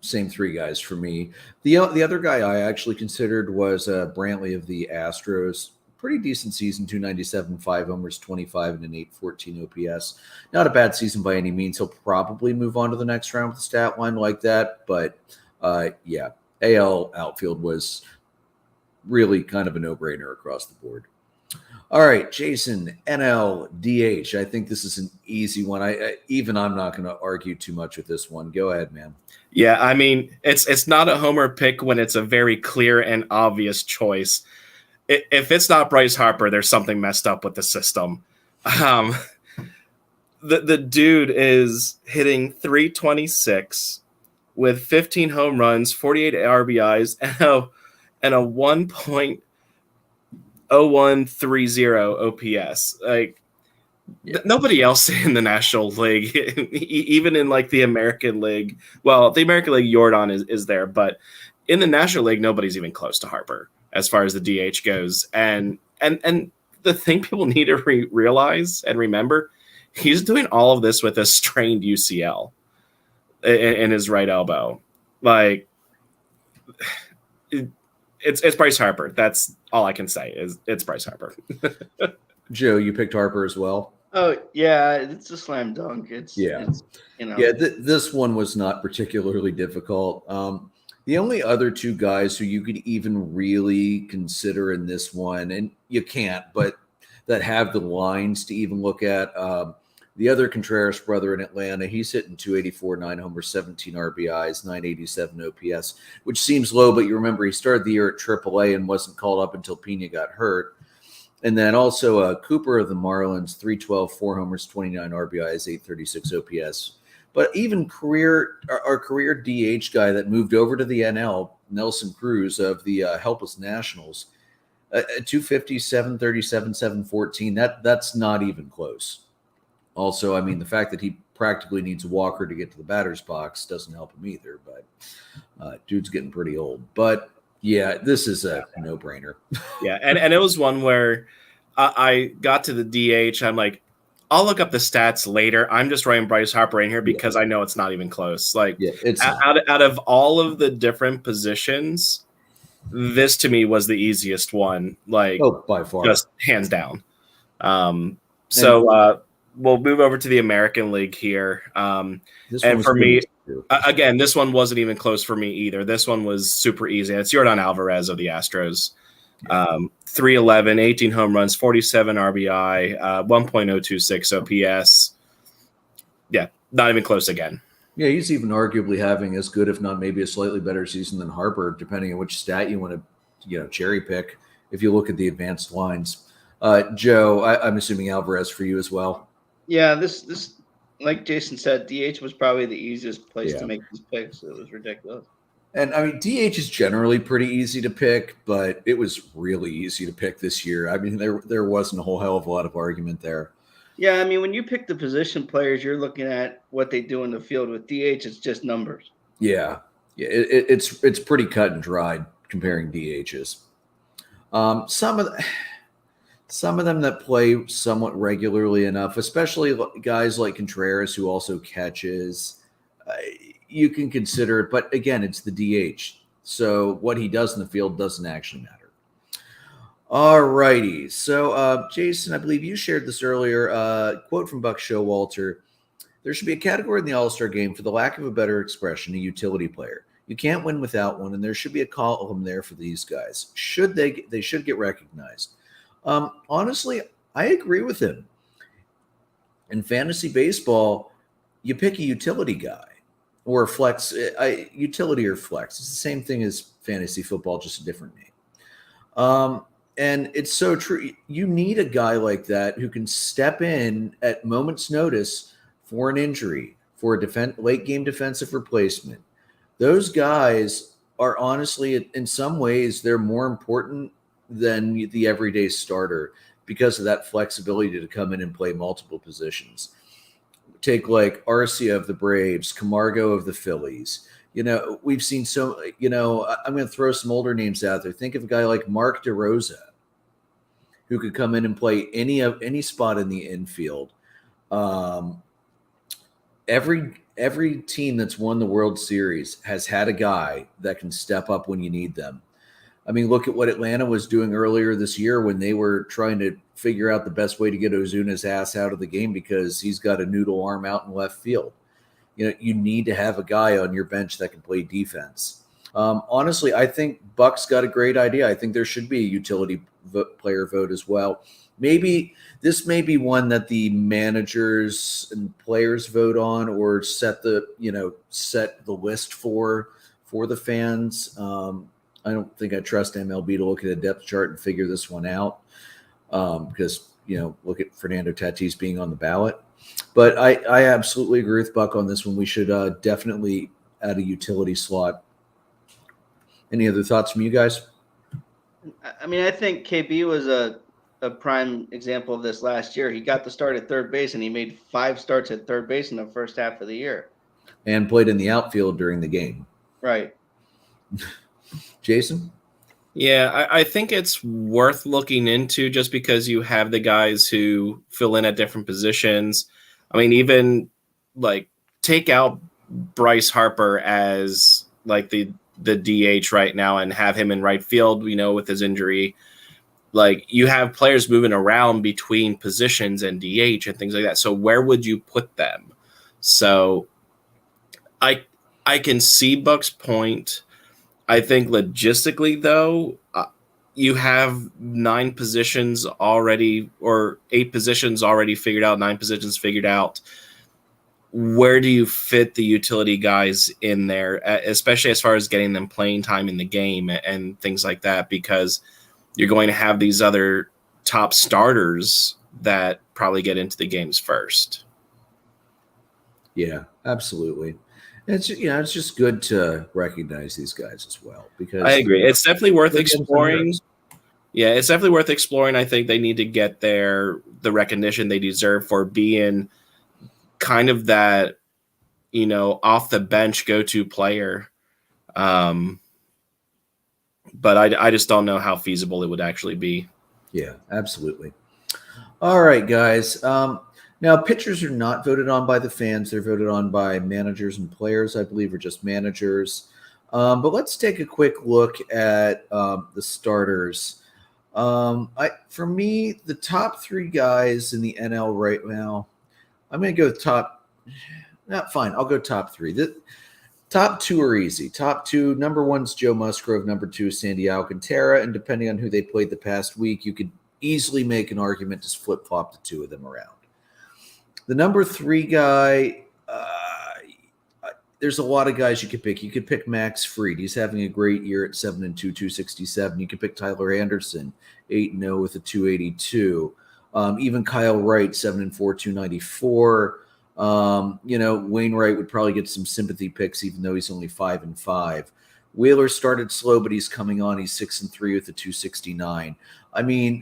Same 3 guys for me. The other guy I actually considered was Brantley of the Astros. Pretty decent season, 297, 5 homers, 25, and an 814 OPS. Not a bad season by any means. He'll probably move on to the next round with a stat line like that. But, AL outfield was really kind of a no-brainer across the board. All right, Jason, NL DH. I think this is an easy one. I'm not going to argue too much with this one. Go ahead, man. Yeah, I mean, it's not a homer pick when it's a very clear and obvious choice. If it's not Bryce Harper, there's something messed up with the system. The dude is hitting 326 with 15 home runs, 48 RBIs, and a 1.0130 OPS. Like, nobody else in the National League, even in like the American League. Well, the American League, Eurodon is there, but in the National League, nobody's even close to Harper as far as the DH goes. And the thing people need to realize and remember, he's doing all of this with a strained UCL in his right elbow. Like, it's Bryce Harper. That's all I can say is it's Bryce Harper. Joe, you picked Harper as well? Oh, yeah, it's a slam dunk. It's this one was not particularly difficult. The only other 2 guys who you could even really consider in this one, and you can't, but that have the lines to even look at, the other Contreras brother in Atlanta, he's hitting 284, 9 homers, 17 RBIs, 987 OPS, which seems low, but you remember he started the year at AAA and wasn't called up until Pena got hurt. And then also Cooper of the Marlins, 312, 4 homers, 29 RBIs, 836 OPS. But even our career DH guy that moved over to the NL, Nelson Cruz of the Helpless Nationals, 250, 737, 714. That's not even close. Also, I mean, the fact that he practically needs a walker to get to the batter's box doesn't help him either. But dude's getting pretty old. But yeah, this is a no-brainer. Yeah, and it was one where I got to the DH. I'm like, I'll look up the stats later. I'm just writing Bryce Harper in here because I know it's not even close. Like, it's out of all of the different positions, this to me was the easiest one. Like, by far, just hands down. We'll move over to the American League here. And for me, again, this one wasn't even close for me either. This one was super easy. It's Jordan Alvarez of the Astros. 311, 18 home runs, 47 RBI, 1.026 OPS. Yeah, not even close again. Yeah, he's even arguably having as good, if not maybe a slightly better season than Harper, depending on which stat you want to, cherry pick. If you look at the advanced lines, Joe, I'm assuming Alvarez for you as well. Yeah, this like Jason said, DH was probably the easiest place to make these picks. It was ridiculous. And I mean, DH is generally pretty easy to pick, but it was really easy to pick this year. I mean, there wasn't a whole hell of a lot of argument there. Yeah, I mean, when you pick the position players, you're looking at what they do in the field. With DH, it's just numbers. Yeah, it's pretty cut and dried comparing DHs. Some of them that play somewhat regularly enough, especially guys like Contreras who also catches. You can consider it, but again, it's the DH. So what he does in the field doesn't actually matter. All righty. So, Jason, I believe you shared this earlier. Quote from Buck Showalter. There should be a category in the All-Star game, for the lack of a better expression, a utility player. You can't win without one, and there should be a column there for these guys. They should get recognized. Honestly, I agree with him. In fantasy baseball, you pick a utility guy or a flex, utility or flex. It's the same thing as fantasy football, just a different name. And it's so true. You need a guy like that who can step in at moment's notice for an injury, for a late game defensive replacement. Those guys are honestly, in some ways, they're more important than the everyday starter because of that flexibility to come in and play multiple positions. Take like Arcia of the Braves, Camargo of the Phillies. We've seen I'm going to throw some older names out there. Think of a guy like Mark DeRosa, who could come in and play any spot in the infield. Every team that's won the World Series has had a guy that can step up when you need them. I mean, look at what Atlanta was doing earlier this year when they were trying to figure out the best way to get Ozuna's ass out of the game because he's got a noodle arm out in left field. You need to have a guy on your bench that can play defense. Honestly, I think Buck's got a great idea. I think there should be a utility player vote as well. Maybe this may be one that the managers and players vote on or set the list for the fans. I don't think I trust MLB to look at a depth chart and figure this one out because, look at Fernando Tatis being on the ballot. But I absolutely agree with Buck on this one. We should definitely add a utility slot. Any other thoughts from you guys? I mean, I think KB was a prime example of this last year. He got the start at third base, and he made 5 starts at third base in the first half of the year. And played in the outfield during the game. Right. Jason? Yeah, I think it's worth looking into just because you have the guys who fill in at different positions. I mean, even like take out Bryce Harper as like the DH right now and have him in right field, with his injury. Like you have players moving around between positions and DH and things like that. So where would you put them? So I can see Buck's point. I think logistically, though, you have 9 positions already or 8 positions already figured out, 9 positions figured out. Where do you fit the utility guys in there, especially as far as getting them playing time in the game and things like that? Because you're going to have these other top starters that probably get into the games first. Yeah, absolutely. It's just good to recognize these guys as well because I agree. It's definitely worth exploring. Yeah, it's definitely worth exploring. I think they need to get the recognition they deserve for being kind of that, off the bench go-to player. But I just don't know how feasible it would actually be. Yeah, absolutely. All right, guys. Now, pitchers are not voted on by the fans. They're voted on by managers and players, I believe, or just managers. But let's take a quick look at the starters. For me, the top 3 guys in the NL right now, I'm going to go top. Not fine. I'll go top 3. The top 2 are easy. Top 2, number 1's Joe Musgrove. Number 2 is Sandy Alcantara. And depending on who they played the past week, you could easily make an argument to flip-flop the 2 of them around. The number 3 guy, there's a lot of guys you could pick. You could pick Max Fried. He's having a great year at 7-2, 267. You could pick Tyler Anderson, 8-0 with a 282. Even Kyle Wright, 7-4, 294. Wainwright would probably get some sympathy picks, even though he's only 5-5. Wheeler started slow, but he's coming on. He's 6-3 with a 269. I mean,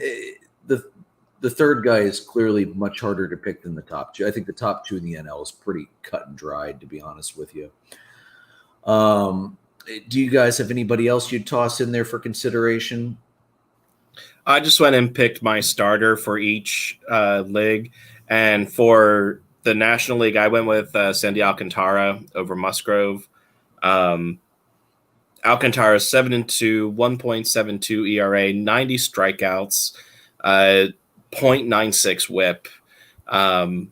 the third guy is clearly much harder to pick than the top 2. I think the top 2 in the NL is pretty cut and dried, to be honest with you. Do you guys have anybody else you'd toss in there for consideration? I just went and picked my starter for each league. And for the National League, I went with Sandy Alcantara over Musgrove. Alcantara 7-2, 1.72 ERA, 90 strikeouts, 0.96 WHIP, and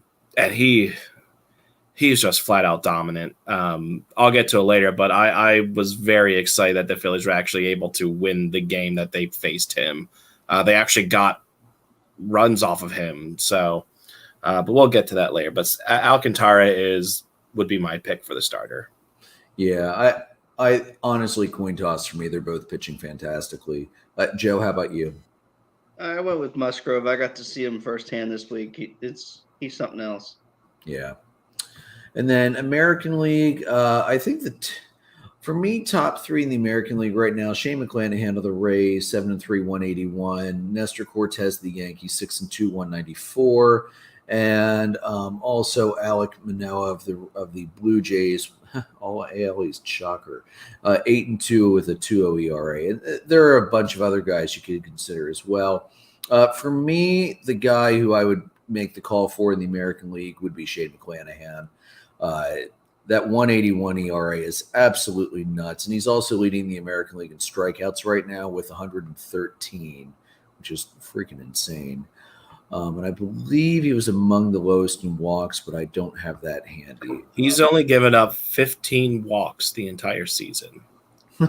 he's just flat out dominant. I'll get to it later, but I was very excited that the Phillies were actually able to win the game that they faced him. They actually got runs off of him, so but we'll get to that later. But Alcantara would be my pick for the starter. Yeah, I honestly, coin toss for me. They're both pitching fantastically. Joe, how about you? I went with Musgrove. I got to see him firsthand this week. He's something else. Yeah. And then American League, I think that for me, top three in the American League right now: Shane McClanahan of the Rays, 7-3, 181; Nestor Cortez of the Yankees, 6-2, 194; and also Alek Manoah of the Blue Jays. All AL East, shocker. 8-2 with a 2.0 ERA. And there are a bunch of other guys you could consider as well. For me, the guy who I would make the call for in the American League would be Shane McClanahan. That 181 ERA is absolutely nuts. And he's also leading the American League in strikeouts right now with 113, which is freaking insane. And I believe he was among the lowest in walks, but I don't have that handy. He's only given up 15 walks the entire season.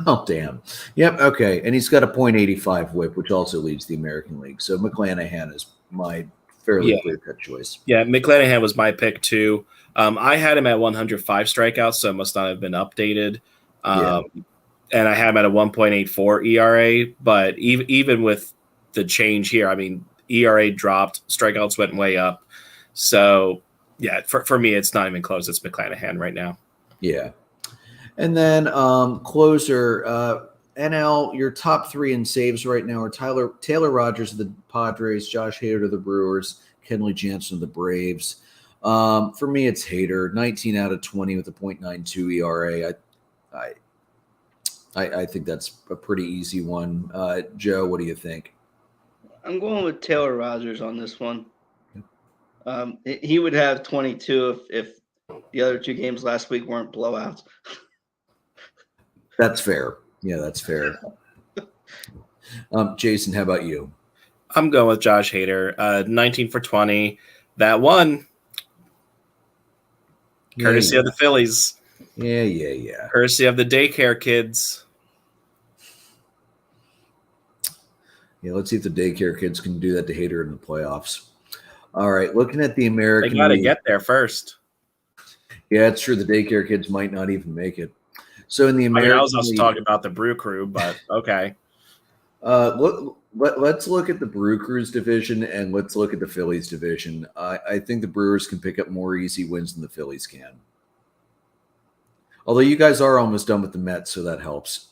Oh, damn. Yep, okay. And he's got a .85 whip, which also leads the American League. So McClanahan is my fairly clear-cut choice. Yeah, McClanahan was my pick too. I had him at 105 strikeouts, so it must not have been updated. And I had him at a 1.84 ERA, but even with the change here, I mean, ERA dropped, strikeouts went way up. So, yeah, for me, it's not even close. It's McClanahan right now. Yeah. And then closer, NL, your top three in saves right now are Taylor Rogers of the Padres, Josh Hader of the Brewers, Kenley Jansen of the Braves. For me, it's Hader, 19 out of 20 with a .92 ERA. I think that's a pretty easy one. Joe, what do you think? I'm going with Taylor Rogers on this one. He would have 22 if the other two games last week weren't blowouts. That's fair. Yeah, that's fair. Jason, how about you? I'm going with Josh Hader, 19 for 20. That one, courtesy of the Phillies. Yeah. Courtesy of the daycare kids. Yeah, let's see if the daycare kids can do that to Hader in the playoffs. All right, looking at the American They got to League. get there first. Yeah, it's true. The daycare kids might not even make it. So in the American I was also League, talking about the Brew Crew, but okay. Let's look at the Brew Crew's division and let's look at the Phillies division. I think the Brewers can pick up more easy wins than the Phillies can. Although you guys are almost done with the Mets, so that helps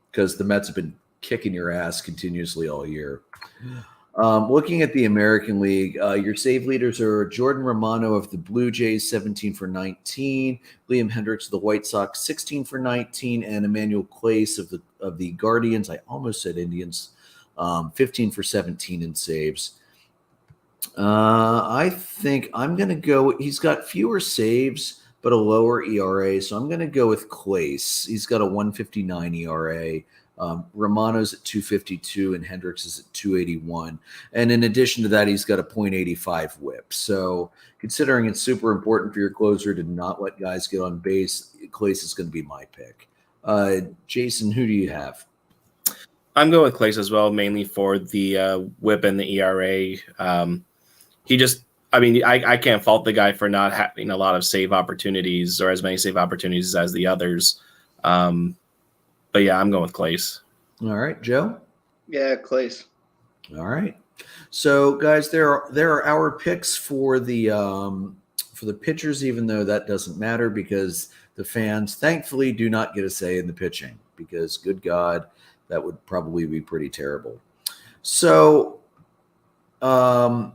because the Mets have been kicking your ass continuously all year. Looking at the American League, your save leaders are Jordan Romano of the Blue Jays, 17 for 19, Liam Hendricks of the White Sox, 16 for 19, and Emmanuel Clace of the Guardians, I almost said Indians, 15 for 17 in saves. I think I'm going to go – he's got fewer saves but a lower ERA, so I'm going to go with Clace. He's got a 1.59 ERA. Romano's at 2.52 and Hendricks is at 2.81. And in addition to that, he's got a 0.85 whip. So considering it's super important for your closer to not let guys get on base, Clace is going to be my pick. Jason, who do you have? I'm going with Clace as well, mainly for the whip and the ERA. I can't fault the guy for not having a lot of save opportunities or as many save opportunities as the others. But yeah, I'm going with Clace. All right, Joe? Yeah, Clace. All right. So, guys, there are our picks for the pitchers, even though that doesn't matter because the fans, thankfully, do not get a say in the pitching because, good God, that would probably be pretty terrible. So, I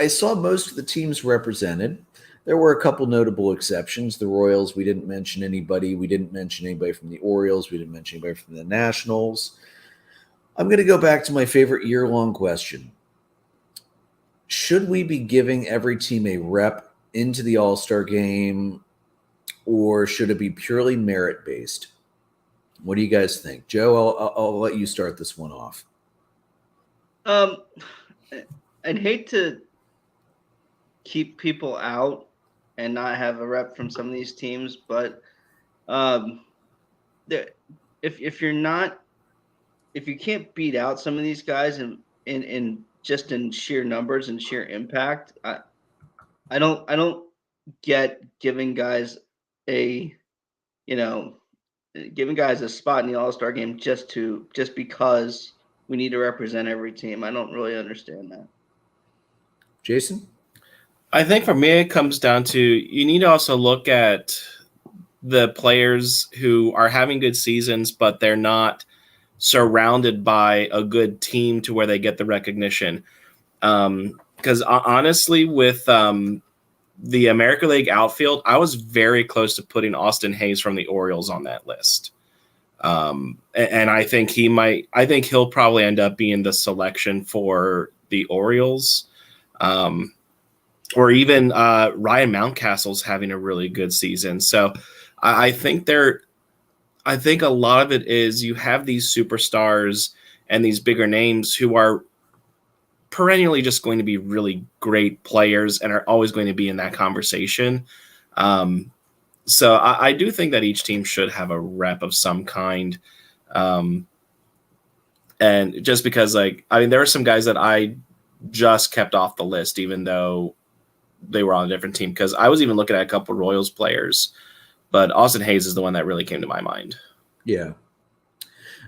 saw most of the teams represented. There were a couple notable exceptions. The Royals, we didn't mention anybody. We didn't mention anybody from the Orioles. We didn't mention anybody from the Nationals. I'm going to go back to my favorite year-long question. Should we be giving every team a rep into the All-Star game, or should it be purely merit-based? What do you guys think? Joe, I'll let you start this one off. I'd hate to keep people out and not have a rep from some of these teams, but if you can't beat out some of these guys in just in sheer numbers and sheer impact, I don't get giving guys a spot in the All-Star game just because we need to represent every team. I don't really understand that. Jason? I think for me, it comes down to you need to also look at the players who are having good seasons, but they're not surrounded by a good team to where they get the recognition. Because honestly, with the American League outfield, I was very close to putting Austin Hayes from the Orioles on that list. And I think he'll probably end up being the selection for the Orioles. Or even Ryan Mountcastle's having a really good season. So I think a lot of it is you have these superstars and these bigger names who are perennially just going to be really great players and are always going to be in that conversation. So I do think that each team should have a rep of some kind. And just because, there are some guys that I just kept off the list, even though they were on a different team, because I was even looking at a couple of Royals players, but Austin Hayes is the one that really came to my mind. Yeah.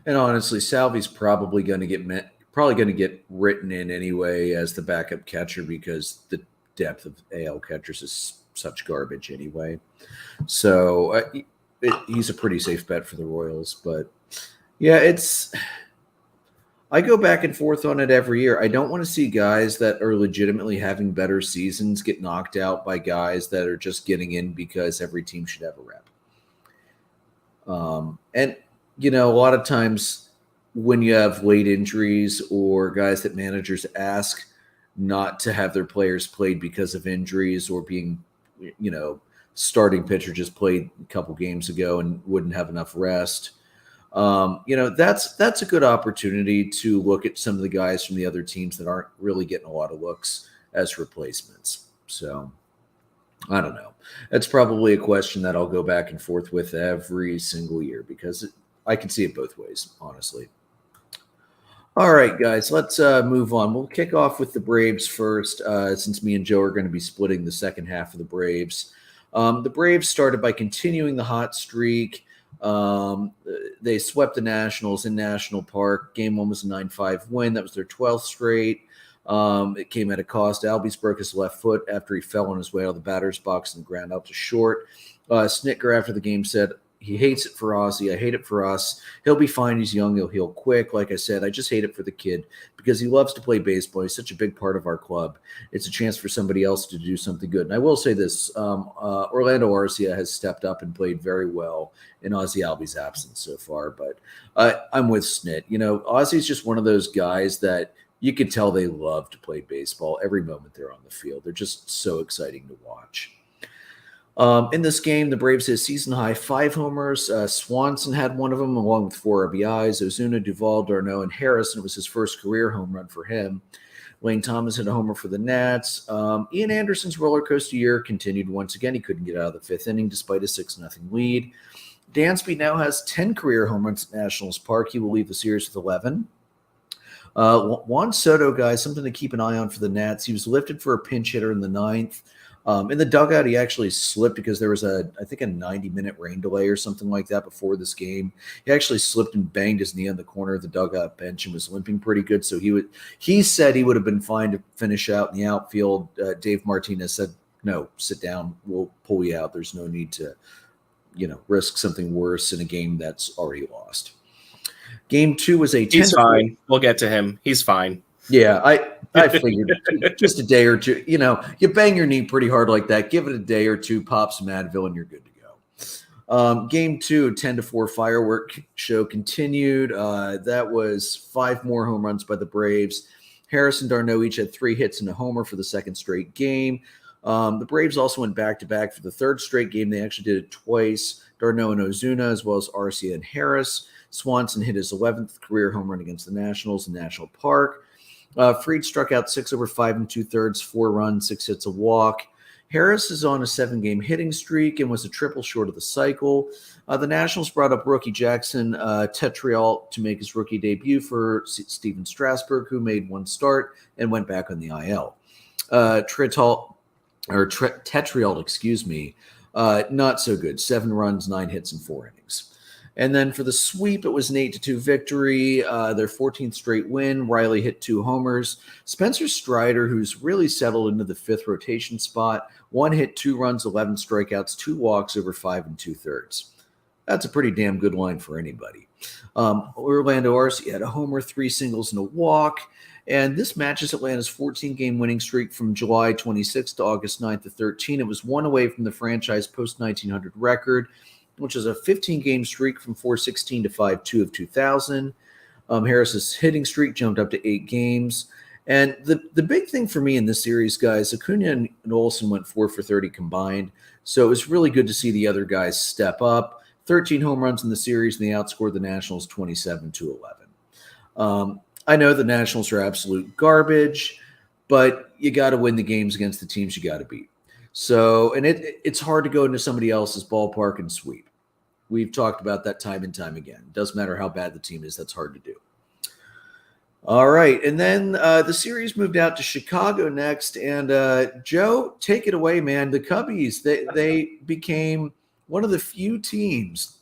And honestly, Salvi's probably going to get written in anyway as the backup catcher because the depth of AL catchers is such garbage anyway. So he's a pretty safe bet for the Royals. But yeah, I go back and forth on it every year. I don't want to see guys that are legitimately having better seasons get knocked out by guys that are just getting in because every team should have a rep. And, a lot of times when you have late injuries or guys that managers ask not to have their players played because of injuries or being, starting pitcher just played a couple games ago and wouldn't have enough rest. That's a good opportunity to look at some of the guys from the other teams that aren't really getting a lot of looks as replacements. So I don't know. That's probably a question that I'll go back and forth with every single year because I can see it both ways, honestly. All right, guys, let's move on. We'll kick off with the Braves first, since me and Joe are going to be splitting the second half of the Braves. The Braves started by continuing the hot streak. They swept the Nationals in National Park. Game 1 was a 9-5 win. That was their 12th straight. It came at a cost. Albies broke his left foot after he fell on his way out of the batter's box and ground out to short. Snitker after the game said, he hates it for Ozzy. I hate it for us. He'll be fine. He's young. He'll heal quick. Like I said, I just hate it for the kid because he loves to play baseball. He's such a big part of our club. It's a chance for somebody else to do something good. And I will say this, Orlando Arcia has stepped up and played very well in Ozzy Albies' absence so far. But I'm with Snit. Ozzy's just one of those guys that you can tell they love to play baseball every moment they're on the field. They're just so exciting to watch. In this game, the Braves hit season-high 5 homers. Swanson had one of them, along with 4 RBIs. Ozuna, Duvall, Darno, and Harrison. It was his first career home run for him. Lane Thomas hit a homer for the Nats. Ian Anderson's roller coaster year continued once again. He couldn't get out of the 5th inning despite a 6-0 lead. Dansby now has 10 career home runs at Nationals Park. He will leave the series with 11. Juan Soto, guys, something to keep an eye on for the Nats. He was lifted for a pinch hitter in the 9th. In the dugout, he actually slipped because there was I think a 90-minute rain delay or something like that before this game. He actually slipped and banged his knee on the corner of the dugout bench and was limping pretty good. So he said he would have been fine to finish out in the outfield. Dave Martinez said, no, sit down. We'll pull you out. There's no need to, risk something worse in a game that's already lost. Game 2 was a 10. He's fine. We'll get to him. He's fine. Yeah, I figured just a day or two. You bang your knee pretty hard like that. Give it a day or two, pop some Advil, and you're good to go. Game 2, 10-4 firework show continued. That was 5 more home runs by the Braves. Harris and Darno each had 3 hits and a homer for the second straight game. The Braves also went back-to-back for the third straight game. They actually did it twice. d'Arnaud and Ozuna, as well as Arcia and Harris. Swanson hit his 11th career home run against the Nationals in National Park. Fried struck out 6 over 5 2/3, 4 runs, 6 hits, a walk. Harris is on a 7-game hitting streak and was a triple short of the cycle. The Nationals brought up rookie Jackson Tetrial to make his rookie debut for Steven Strasburg, who made 1 start and went back on the IL. Tetrial, not so good. 7 runs, 9 hits, and 4 innings. And then for the sweep, it was an 8-2 victory, their 14th straight win. Reilly hit 2 homers. Spencer Strider, who's really settled into the 5th rotation spot, 1 hit, 2 runs, 11 strikeouts, 2 walks over 5 2/3. That's a pretty damn good line for anybody. Orlando Arcia had a homer, 3 singles, and a walk. And this matches Atlanta's 14-game winning streak from July 26 to August 9th to 13. It was 1 away from the franchise post-1900 record, which is a 15-game streak from 4/16 to 5/2 of 2000. Harris's hitting streak jumped up to 8 games. And the big thing for me in this series, guys, Acuna and Olsen went 4 for 30 combined. So it was really good to see the other guys step up. 13 home runs in the series, and they outscored the Nationals 27-11. I know the Nationals are absolute garbage, but you got to win the games against the teams you got to beat. So, and it's hard to go into somebody else's ballpark and sweep. We've talked about that time and time again. It doesn't matter how bad the team is, that's hard to do. All right, and then the series moved out to Chicago next, and Joe, take it away, man. The Cubbies, they became one of the few teams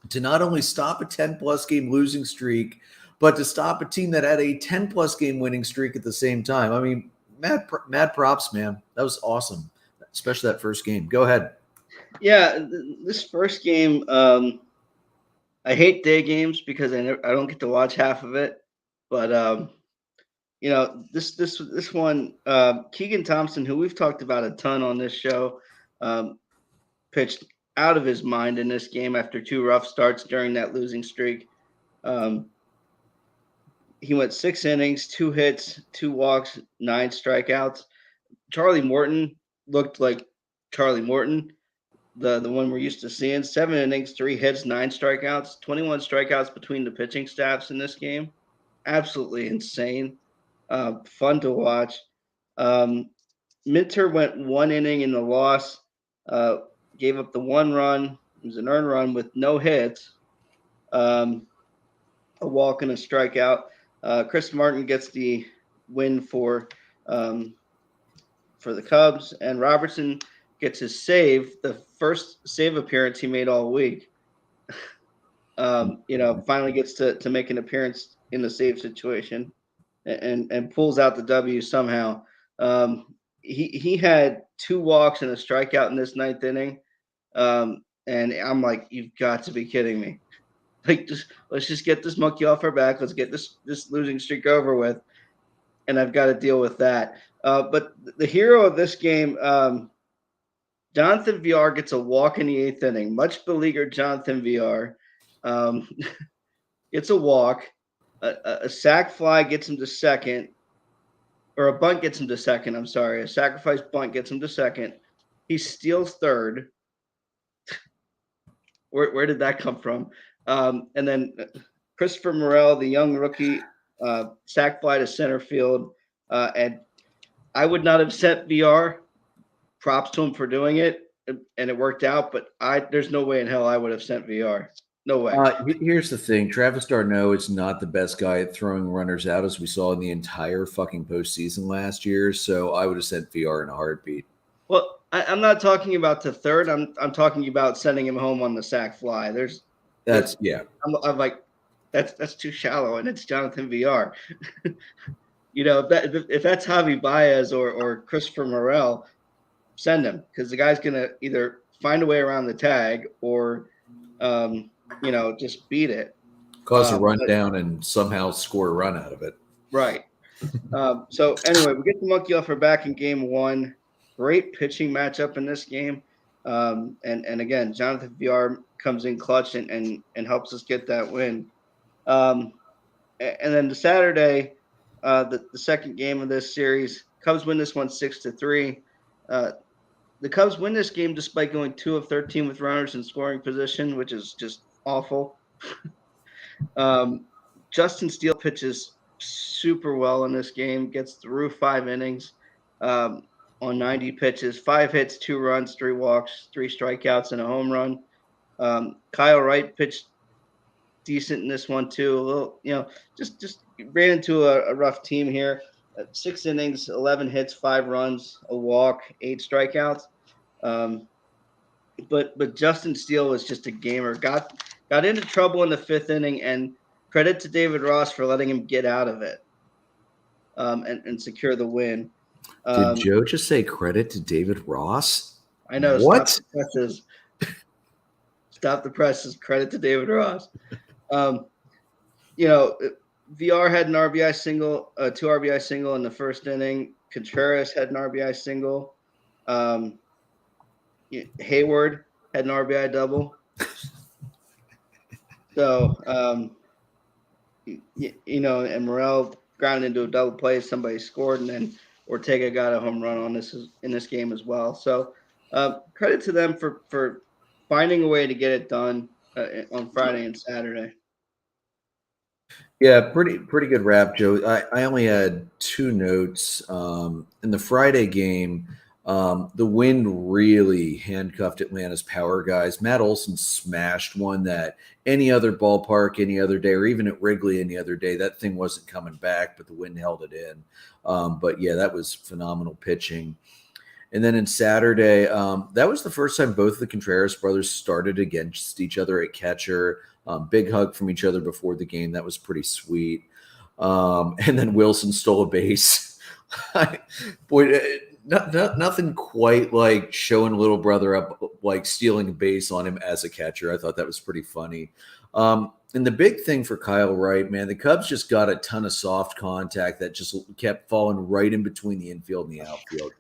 to not only stop a 10-plus game losing streak, but to stop a team that had a 10-plus game winning streak at the same time. I mean, mad props, man. That was awesome, especially that first game. Go ahead. Yeah, this first game, I hate day games because I don't get to watch half of it. But this one, Keegan Thompson, who we've talked about a ton on this show, pitched out of his mind in this game after 2 rough starts during that losing streak. He went 6 innings, 2 hits, 2 walks, 9 strikeouts. Charlie Morton looked like Charlie Morton, the one we're used to seeing. 7 innings, 3 hits, 9 strikeouts, 21 strikeouts between the pitching staffs in this game. Absolutely insane. Fun to watch. Minter went 1 inning in the loss, gave up the 1 run. It was an earned run with no hits, a walk and a strikeout. Chris Martin gets the win for the Cubs, and Robertson gets his save, the first save appearance he made all week. Finally gets to make an appearance in the save situation and pulls out the W somehow. He had 2 walks and a strikeout in this 9th inning. And I'm like, you've got to be kidding me. Like, let's just get this monkey off our back. Let's get this losing streak over with. And I've got to deal with that. But the hero of this game, Jonathan Villar gets a walk in the 8th inning. Much beleaguered Jonathan Villar gets a walk. A sac fly gets him to second. Or a bunt gets him to second. I'm sorry. A sacrifice bunt gets him to second. He steals third. Where did that come from? And then Christopher Morel, the young rookie, sac fly to center field. And I would not have sent VR. Props to him for doing it, and it worked out. But there's no way in hell I would have sent VR. No way. Here's the thing. Travis d'Arnaud is not the best guy at throwing runners out, as we saw in the entire fucking postseason last year. So I would have sent VR in a heartbeat. Well, I'm not talking about to third. I'm talking about sending him home on the sac fly. I'm like, that's too shallow, and it's Jonathan VR. If that's Javi Baez or Christopher Morel, send him, because the guy's gonna either find a way around the tag or just beat it, cause a run down and somehow score a run out of it. Right. So anyway, we get the monkey off our back in game 1. Great pitching matchup in this game. And again, Jonathan VR comes in clutch and helps us get that win. And then the Saturday, the second game of this series, Cubs win this one 6-3. the Cubs win this game despite going 2 of 13 with runners in scoring position, which is just awful. Justin Steele pitches super well in this game, gets through 5 innings on 90 pitches, 5 hits, 2 runs, 3 walks, 3 strikeouts, and a home run. Kyle Wright pitched decent in this one too. A little, just ran into a rough team here. 6 innings, 11 hits, 5 runs, a walk, 8 strikeouts. But Justin Steele was just a gamer. Got into trouble in the 5th inning, and credit to David Ross for letting him get out of it and secure the win. Did Joe just say credit to David Ross? I know. What? Stop the presses. Credit to David Ross. VR had an RBI single, 2 RBI single in the 1st inning. Contreras had an RBI single. Hayward had an RBI double. So, and Morel grounded into a double play. Somebody scored, and then Ortega got a home run in this game as well. So, credit to them for finding a way to get it done on Friday and Saturday. Yeah, pretty good wrap, Joe. I only had 2 notes. In the Friday game, the wind really handcuffed Atlanta's power guys. Matt Olson smashed one that any other ballpark, any other day, or even at Wrigley any other day, that thing wasn't coming back, but the wind held it in. But yeah, that was phenomenal pitching. And then in Saturday, that was the first time both of the Contreras brothers started against each other at catcher. Big hug from each other before the game. That was pretty sweet. And then Wilson stole a base. Boy, nothing quite like showing little brother up, like stealing a base on him as a catcher. I thought that was pretty funny. And the big thing for Kyle Wright, man, the Cubs just got a ton of soft contact that just kept falling right in between the infield and the outfield.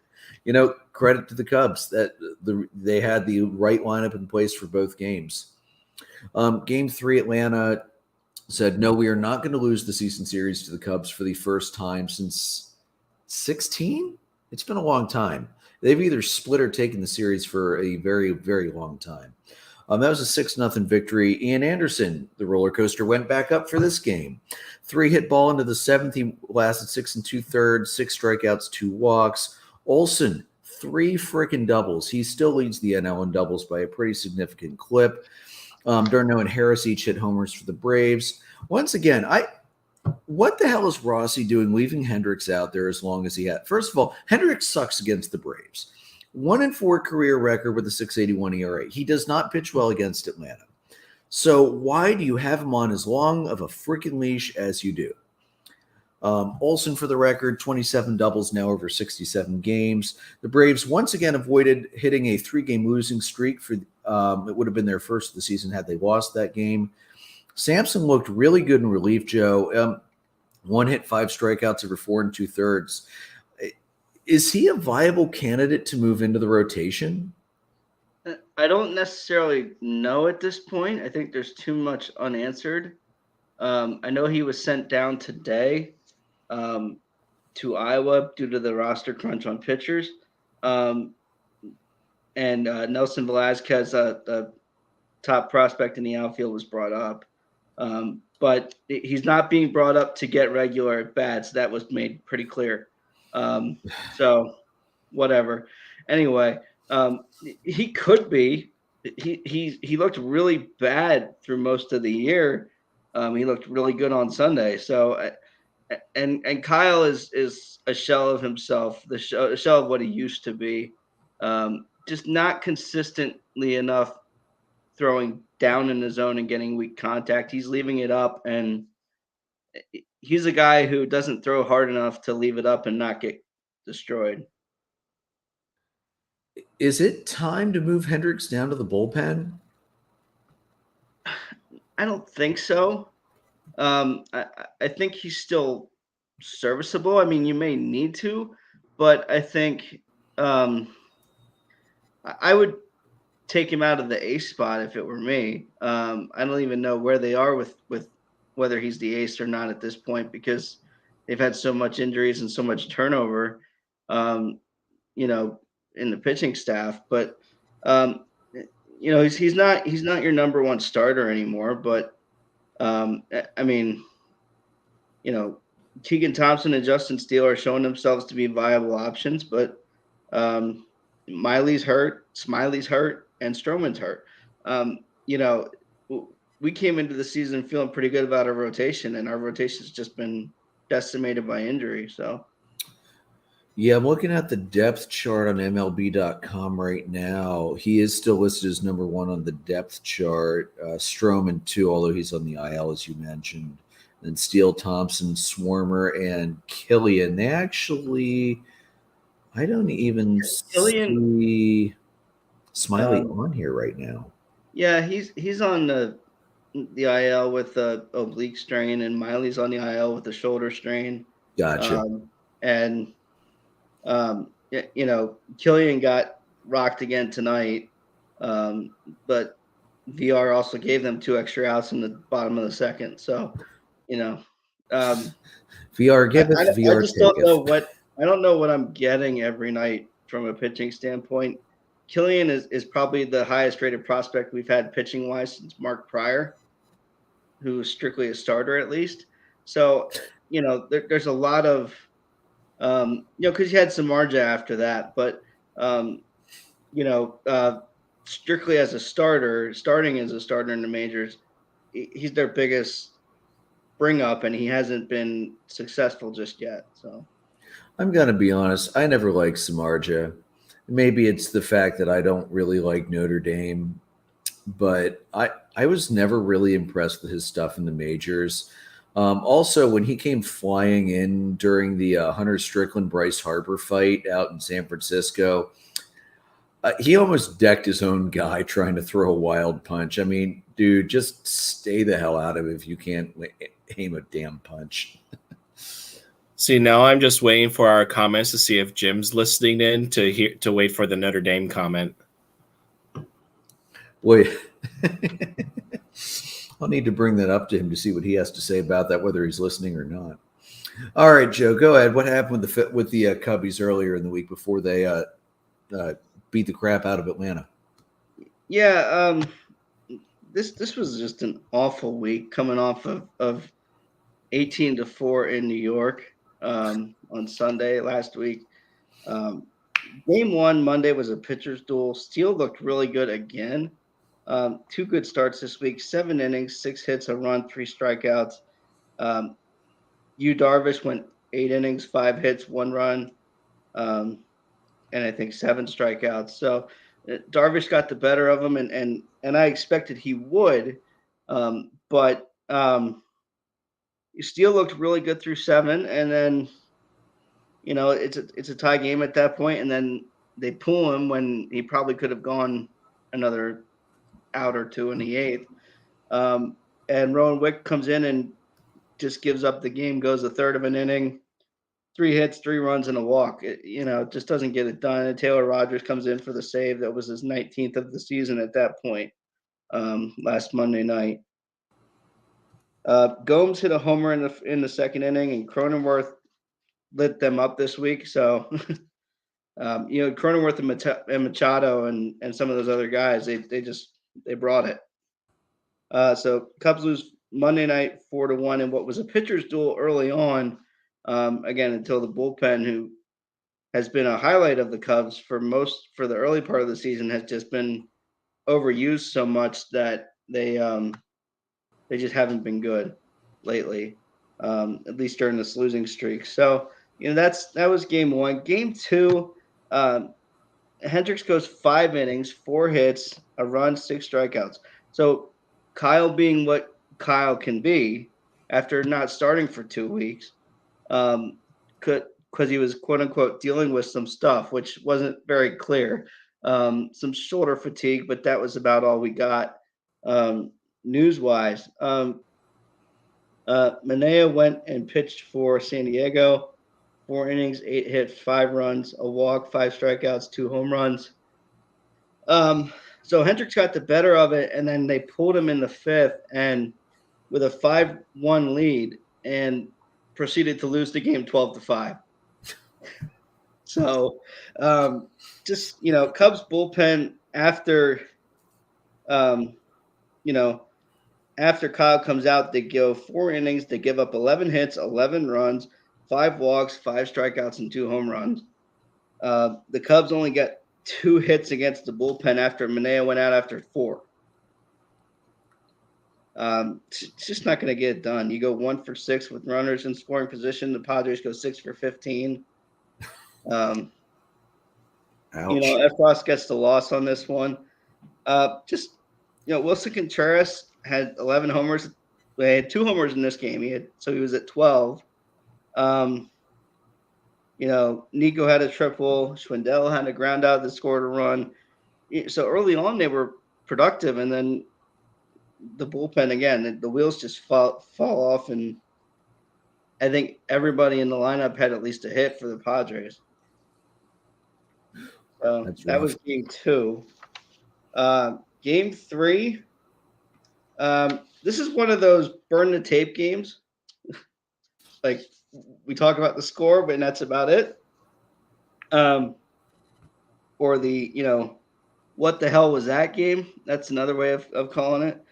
Credit to the Cubs that they had the right lineup in place for both games. Game 3, Atlanta said, no, we are not going to lose the season series to the Cubs for the first time since 16. It's been a long time. They've either split or taken the series for a very, very long time. That was a 6-0 victory. Ian Anderson, the roller coaster, went back up for this game. 3-hit ball into the 7th. He lasted 6 2/3, 6 strikeouts, 2 walks. Olson, 3 freaking doubles. He still leads the NL in doubles by a pretty significant clip. Darno and Harris each hit homers for the Braves. Once again, what the hell is Rossi doing leaving Hendricks out there as long as he had? First of all, Hendricks sucks against the Braves. 1-4 career record with a 6.81 ERA. He does not pitch well against Atlanta. So why do you have him on as long of a freaking leash as you do? Olson, for the record, 27 doubles now over 67 games. The Braves once again avoided hitting a 3-game losing streak. It would have been their first of the season had they lost that game. Sampson looked really good in relief, Joe. 1 hit, 5 strikeouts over 4 2/3. Is he a viable candidate to move into the rotation? I don't necessarily know at this point. I think there's too much unanswered. I know he was sent down today to Iowa due to the roster crunch on pitchers. And Nelson Velazquez, the top prospect in the outfield, was brought up. But he's not being brought up to get regular at bats. That was made pretty clear. So whatever. Anyway, he could be. He looked really bad through most of the year. He looked really good on Sunday. So, and Kyle is a shell of himself, a shell of what he used to be. Just not consistently enough throwing down in the zone and getting weak contact. He's leaving it up, and he's a guy who doesn't throw hard enough to leave it up and not get destroyed. Is it time to move Hendricks down to the bullpen? I don't think so. I think he's still serviceable. I mean, you may need to, but I think I would take him out of the ace spot if it were me. I don't even know where they are with whether he's the ace or not at this point, because they've had so much injuries and so much turnover. in the pitching staff, but he's not your number one starter anymore. But I mean, Keegan Thompson and Justin Steele are showing themselves to be viable options, but Miley's hurt, Smiley's hurt, and Stroman's hurt. We came into the season feeling pretty good about our rotation, and our rotation's just been decimated by injury. So, yeah, I'm looking at the depth chart on MLB.com right now. He is still listed as number one on the depth chart. Stroman, too, although he's on the IL, as you mentioned. And Steele, Thompson, Swarmer, and Killian. They actually, I don't even see Smiley on here right now. Yeah, he's on the IL with the oblique strain, and Miley's on the IL with the shoulder strain. Gotcha. Killian got rocked again tonight, but VR also gave them 2 extra outs in the bottom of the second. So, VR give us VR. I just don't know I don't know what I'm getting every night from a pitching standpoint. Killian is probably the highest rated prospect we've had pitching wise since Mark Pryor, who was strictly a starter at least. So, there's a lot of, because you had Samardzija after that, but, strictly as a starting as a starter in the majors, he's their biggest bring up, and he hasn't been successful just yet. So I'm going to be honest. I never liked Samardzija. Maybe it's the fact that I don't really like Notre Dame, but I was never really impressed with his stuff in the majors. Also, when he came flying in during the Hunter Strickland-Bryce Harper fight out in San Francisco, he almost decked his own guy trying to throw a wild punch. I mean, dude, just stay the hell out of it if you can't aim a damn punch. See, now I'm just waiting for our comments to see if Jim's listening in to wait for the Notre Dame comment. Wait. I'll need to bring that up to him to see what he has to say about that, whether he's listening or not. All right, Joe, go ahead. What happened with the Cubbies earlier in the week before they beat the crap out of Atlanta? Yeah, this was just an awful week coming off of 18-4 in New York on Sunday last week. Game 1 Monday was a pitcher's duel. Steele looked really good again. 2 good starts this week, 7 innings, 6 hits, a run, 3 strikeouts. Darvish went 8 innings, 5 hits, 1 run, and I think 7 strikeouts. So Darvish got the better of him, and I expected he would, but Steele looked really good through 7, and then it's a tie game at that point, and then they pull him when he probably could have gone another out or 2 in the 8th. And Rowan Wick comes in and just gives up the game, goes a third of an inning, 3 hits, 3 runs, and a walk. It just doesn't get it done. And Taylor Rogers comes in for the save. That was his 19th of the season at that point, last Monday night. Gomes hit a homer in the second inning, and Cronenworth lit them up this week. So, Cronenworth and Machado and some of those other guys, they brought it. So Cubs lose Monday night 4-1 in what was a pitcher's duel early on. Again, until the bullpen, who has been a highlight of the Cubs for the early part of the season, has just been overused so much that they just haven't been good lately, at least during this losing streak. So, that was game 1. Game 2, Hendricks goes 5 innings, 4 hits, a run, 6 strikeouts. So Kyle being what Kyle can be after not starting for 2 weeks, because he was quote unquote dealing with some stuff, which wasn't very clear. Some shoulder fatigue, but that was about all we got news wise. Manea went and pitched for San Diego, 4 innings, 8 hits, 5 runs, a walk, 5 strikeouts, 2 home runs. So Hendricks got the better of it, and then they pulled him in the 5th, and with a 5-1 lead, and proceeded to lose the game 12-5. So, just Cubs bullpen after, you know, after Kyle comes out, they go 4 innings. They give up 11 hits, 11 runs, 5 walks, 5 strikeouts, and 2 home runs. The Cubs only got 2 hits against the bullpen after Manaea went out after 4. It's just not going to get it done. You go 1 for 6 with runners in scoring position. The Padres go 6 for 15. Ouch. Efros gets the loss on this one. Wilson Contreras had 11 homers. They had 2 homers in this game. He was at 12. Nico had a triple. Schwindel had a ground out that scored a run. So early on, they were productive, and then the bullpen again. The wheels just fall off, and I think everybody in the lineup had at least a hit for the Padres. So that was game 2. Game 3. This is one of those burn the tape games. Like, we talk about the score, but that's about it. Or the, what the hell was that game? That's another way of calling it.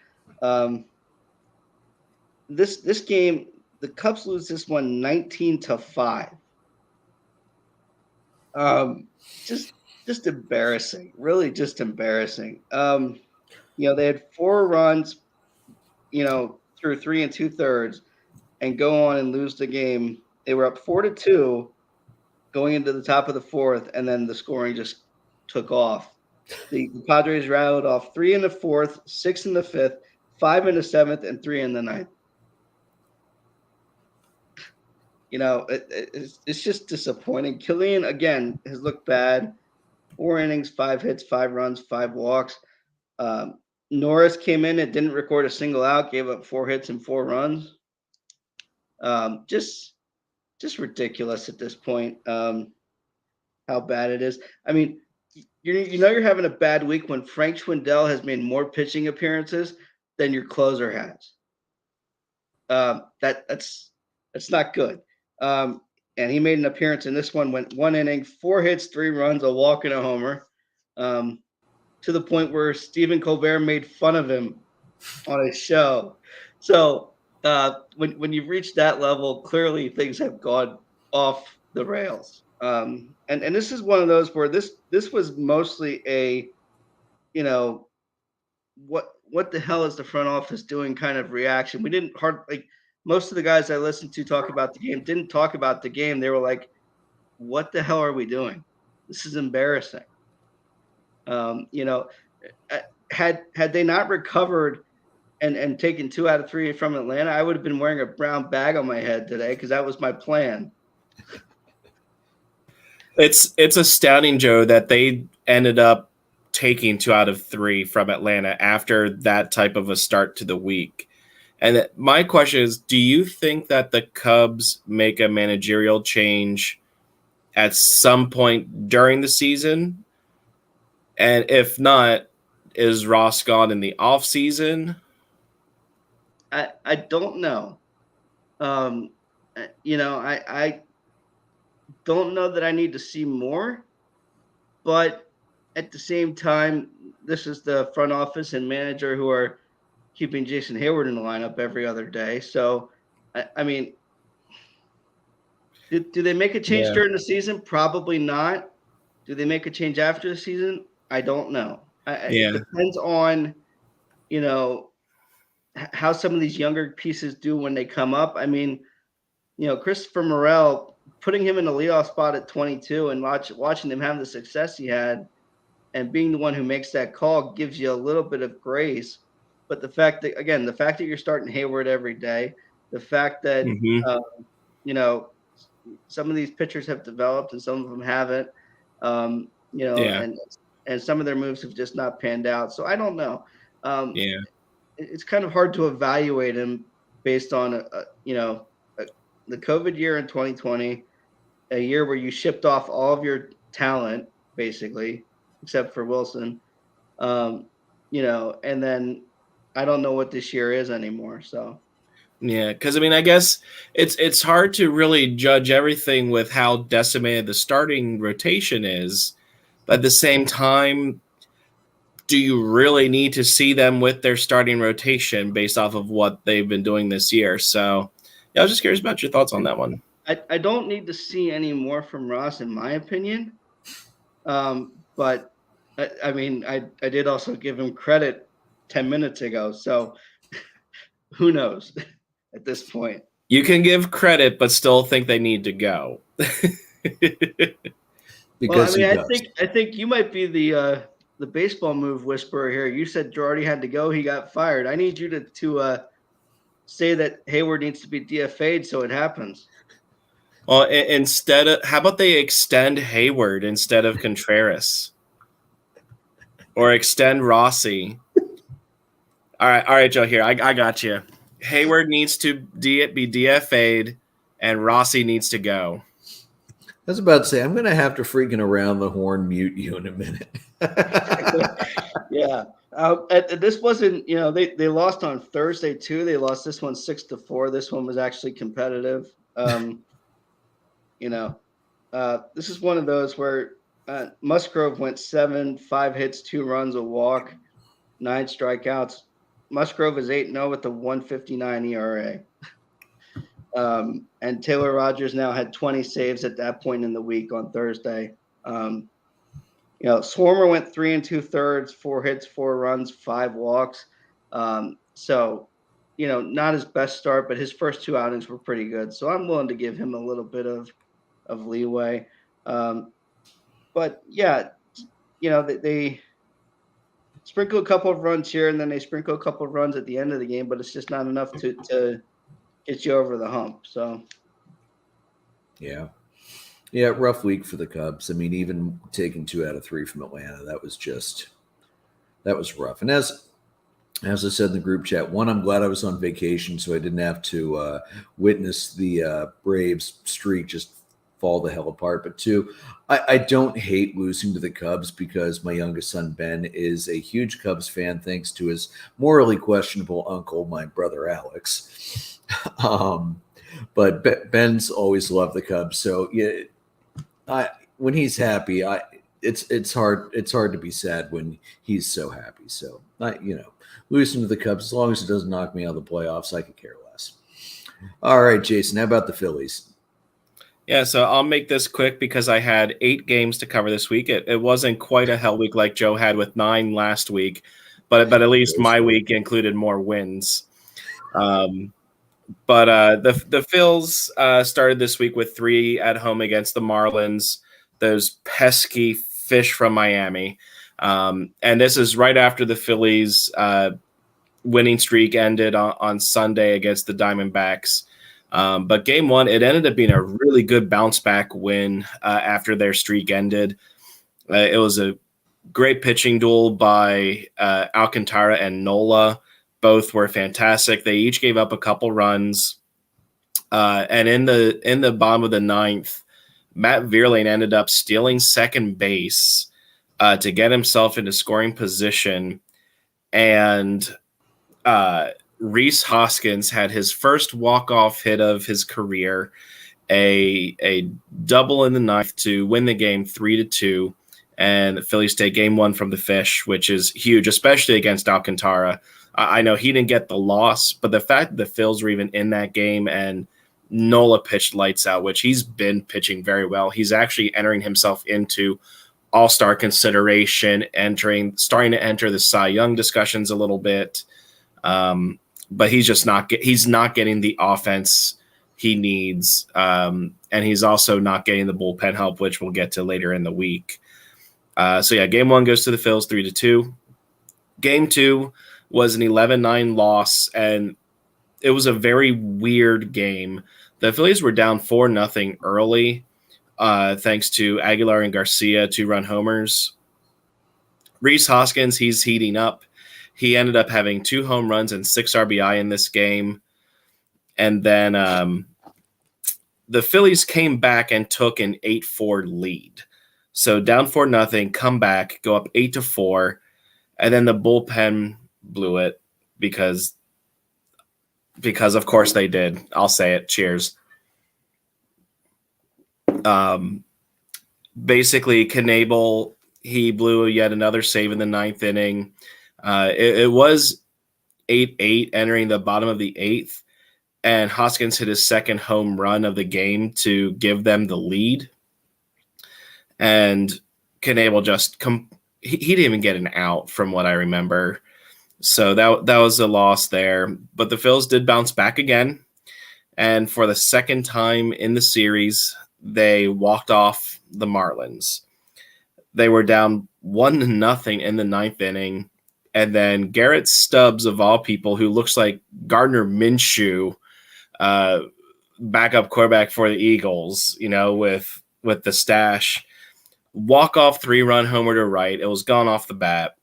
This game, the Cubs lose this one 19-5. Just embarrassing, really just embarrassing. They had 4 runs, through 3 2/3 and go on and lose the game. They were up 4-2 going into the top of the 4th, and then the scoring just took off. The Padres rattled off 3 in the 4th, 6 in the 5th, 5 in the 7th, and 3 in the 9th. It's just disappointing. Killian, again, has looked bad. 4 innings, 5 hits, 5 runs, 5 walks. Norris came in and didn't record a single out, gave up 4 hits and 4 runs. Just ridiculous at this point, how bad it is. I mean, you're having a bad week when Frank Schwindel has made more pitching appearances than your closer has. That's not good. And he made an appearance in this one, went 1 inning, 4 hits, 3 runs, a walk, and a homer, to the point where Stephen Colbert made fun of him on his show. So when you've reached that level, clearly things have gone off the rails. And this is one of those where this was mostly a, what the hell is the front office doing kind of reaction. We didn't most of the guys I listened to talk about the game didn't talk about the game. They were like, what the hell are we doing? This is embarrassing. Had they not recovered and taken 2 out of 3 from Atlanta, I would have been wearing a brown bag on my head today because that was my plan. It's astounding, Joe, that they ended up taking 2 out of 3 from Atlanta after that type of a start to the week. And my question is, do you think that the Cubs make a managerial change at some point during the season? And if not, is Ross gone in the offseason? I don't know. I don't know that I need to see more, but at the same time, this is the front office and manager who are keeping Jason Hayward in the lineup every other day. So, I mean, do they make a change during the season? Probably not. Do they make a change after the season? I don't know. It depends on, how some of these younger pieces do when they come up. I mean, Christopher Morel, putting him in the leadoff spot at 22 and watching him have the success he had and being the one who makes that call gives you a little bit of grace. But the fact that you're starting Hayward every day, the fact that, some of these pitchers have developed and some of them haven't, and some of their moves have just not panned out. So I don't know. It's kind of hard to evaluate him based on, the COVID year in 2020, a year where you shipped off all of your talent, basically, except for Wilson, and then I don't know what this year is anymore. So, Yeah, because I mean, I guess it's hard to really judge everything with how decimated the starting rotation is. But at the same time, do you really need to see them with their starting rotation based off of what they've been doing this year? So, yeah, I was just curious about your thoughts on that one. I don't need to see any more from Ross, in my opinion. But I mean, I did also give him credit 10 minutes ago. So who knows at this point? You can give credit, but still think they need to go. Because well, I mean, I think you might be the baseball move whisperer here. You said Girardi had to go; he got fired. I need you to say that Hayward needs to be DFA'd so it happens. Well, how about they extend Hayward instead of Contreras, or extend Rossi? All right, Joe. Here, I got you. Hayward needs to be DFA'd, and Rossi needs to go. I was about to say, I'm going to have to freaking around the horn mute you in a minute. Yeah. This wasn't, they lost on Thursday too. They lost this one 6-4. This one was actually competitive. This is one of those where Musgrove went 7, 5 hits, 2 runs, a walk, 9 strikeouts. Musgrove is 8-0 with a 1.59 ERA. And Taylor Rogers now had 20 saves at that point in the week on Thursday. Swarmer went 3 2/3, 4 hits, 4 runs, 5 walks. So, not his best start, but his first 2 outings were pretty good. So I'm willing to give him a little bit of leeway. But yeah, they sprinkle a couple of runs here and then they sprinkle a couple of runs at the end of the game, but it's just not enough to get you over the hump. So, yeah, rough week for the Cubs. I mean, even taking 2 out of 3 from Atlanta, that was rough. And as I said in the group chat, one, I'm glad I was on vacation, so I didn't have to witness the Braves streak just fall the hell apart. But 2, I don't hate losing to the Cubs because my youngest son, Ben, is a huge Cubs fan thanks to his morally questionable uncle, my brother Alex. But Ben's always loved the Cubs. So yeah, when he's happy, it's hard to be sad when he's so happy. So losing to the Cubs, as long as it doesn't knock me out of the playoffs, I could care less. All right, Jason, how about the Phillies? Yeah, so I'll make this quick because I had 8 games to cover this week. It wasn't quite a hell week like Joe had with 9 last week, but at least my week included more wins. But the Phils started this week with 3 at home against the Marlins, those pesky fish from Miami. And this is right after the Phillies winning streak ended on Sunday against the Diamondbacks. But game 1, it ended up being a really good bounce back win after their streak ended. It was a great pitching duel by Alcantara and Nola. Both were fantastic. They each gave up a couple runs. And in the bottom of the 9th, Matt Vierling ended up stealing second base to get himself into scoring position. And Rhys Hoskins had his first walk-off hit of his career, a double in the 9th to win the game 3-2. And the Phillies take game 1 from the Fish, which is huge, especially against Alcantara. I know he didn't get the loss, but the fact that the Phils were even in that game and Nola pitched lights out, which he's been pitching very well. He's actually entering himself into all-star consideration, starting to enter the Cy Young discussions a little bit. But he's just not getting the offense he needs. And he's also not getting the bullpen help, which we'll get to later in the week. So yeah, game 1 goes to the Phils 3-2. Game 2 was an 11-9 loss, and it was a very weird game. The Phillies were down 4-0 early, thanks to Aguilar and Garcia 2-run homers. Rhys Hoskins, he's heating up. He ended up having 2 home runs and 6 RBI in this game. And then the Phillies came back and took an 8-4 lead. So down 4-0, come back, go up 8-4, and then the bullpen blew it because because of course they did. I'll say it. Cheers. Basically, Knebel, he blew yet another save in the 9th inning. It was 8-8 entering the bottom of the 8th, and Hoskins hit his second home run of the game to give them the lead. And Knebel just he didn't even get an out from what I remember. So that was a loss there. But the Phils did bounce back again. And for the second time in the series, they walked off the Marlins. They were down 1-0 in the 9th inning. And then Garrett Stubbs, of all people, who looks like Gardner Minshew, backup quarterback for the Eagles, with the stash, walk-off 3-run homer to right. It was gone off the bat.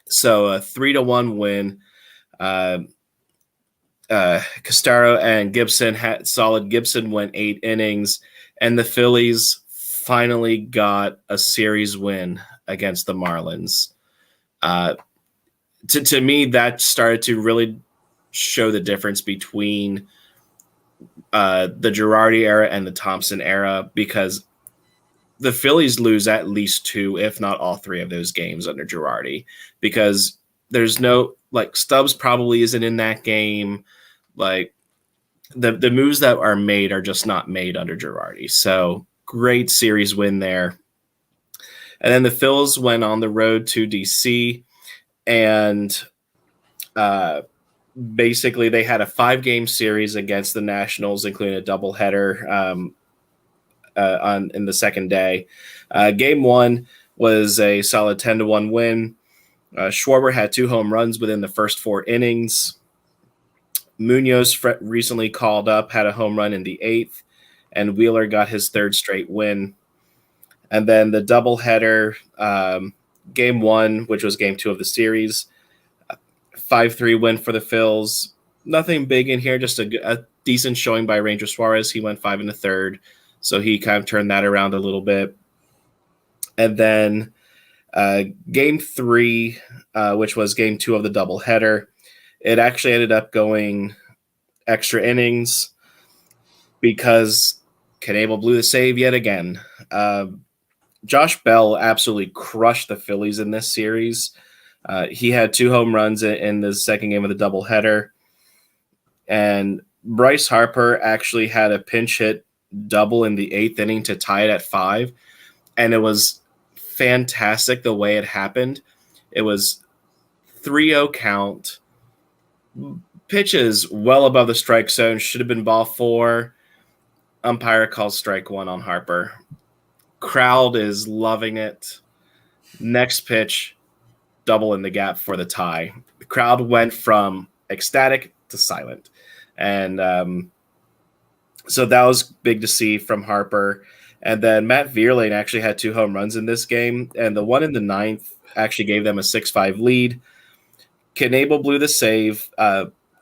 So a 3-1 win. Castaro and Gibson had solid. Gibson went 8 innings, and the Phillies finally got a series win against the Marlins. To me, that started to really show the difference between the Girardi era and the Thompson era, because the Phillies lose at least 2, if not all 3 of those games under Girardi, because there's no, Stubbs probably isn't in that game. The moves that are made are just not made under Girardi. So great series win there. And then the Phils went on the road to DC, and basically they had a 5-game series against the Nationals, including a doubleheader in the second day. Game 1 was a solid 10-1 win. Schwarber had 2 home runs within the first 4 innings. Munoz recently called up, had a home run in the 8th, and Wheeler got his 3rd straight win. And then the doubleheader, Game 1, which was Game 2 of the series, 5-3 win for the Phils. Nothing big in here, just a decent showing by Ranger Suarez. He went 5 1/3, so he kind of turned that around a little bit. And then Game 3, which was Game 2 of the doubleheader, it actually ended up going extra innings because Knebel blew the save yet again. Josh Bell absolutely crushed the Phillies in this series. He had 2 home runs in the second game of the doubleheader. And Bryce Harper actually had a pinch hit double in the 8th inning to tie it at 5. And it was fantastic the way it happened. It was 3-0 count. Pitches well above the strike zone. Should have been ball 4. Umpire calls strike 1 on Harper. Crowd is loving it. Next pitch, double in the gap for the tie. The crowd went from ecstatic to silent. And so that was big to see from Harper. And then Matt Vierlane actually had 2 home runs in this game. And the one in the 9th actually gave them a 6-5 lead. Knebel blew the save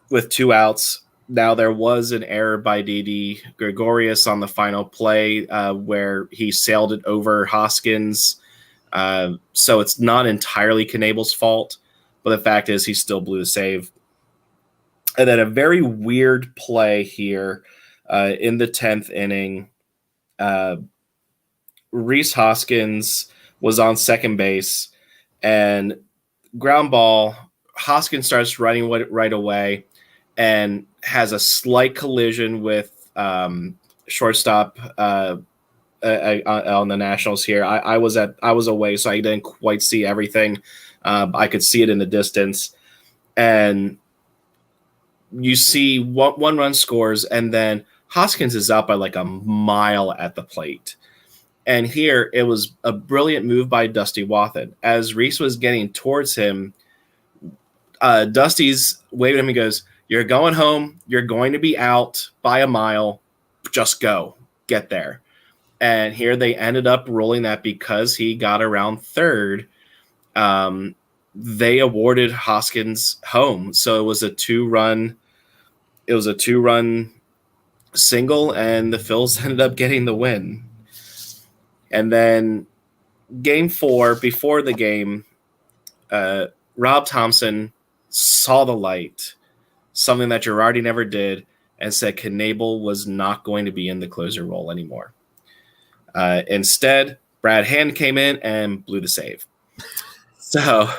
with 2 outs. Now, there was an error by Didi Gregorius on the final play where he sailed it over Hoskins. So it's not entirely Knebel's fault, but the fact is he still blew the save. And then a very weird play here in the 10th inning. Rhys Hoskins was on second base, and ground ball, Hoskins starts running right away and has a slight collision with shortstop on the Nationals here. I was away, so I didn't quite see everything. I could see it in the distance, and you see one run scores, and then Hoskins is out by like a mile at the plate. And here it was a brilliant move by Dusty Wathan. As Rhys was getting towards him, Dusty's waving at him and goes, "You're going home. You're going to be out by a mile. Just go. Get there." And here they ended up rolling that because he got around third. They awarded Hoskins home. So it was a 2-run single, and the Phils ended up getting the win. And then game 4, before the game, Rob Thompson saw the light, something that Girardi never did, and said Knebel was not going to be in the closer role anymore. Instead, Brad Hand came in and blew the save. So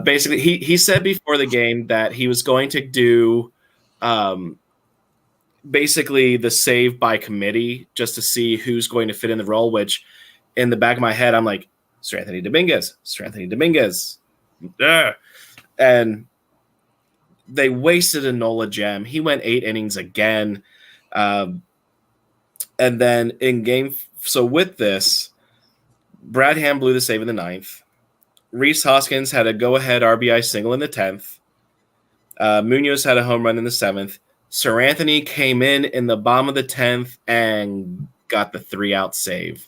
basically, he said before the game that he was going to do basically the save by committee just to see who's going to fit in the role, which in the back of my head, I'm like, Sir Anthony Dominguez. Ugh. And they wasted a Nola gem. He went 8 innings again. And then in game, so with this, Brad Hand blew the save in the 9th. Rhys Hoskins had a go-ahead RBI single in the 10th. Munoz had a home run in the 7th. Sir Anthony came in the bottom of the 10th and got the 3-out save.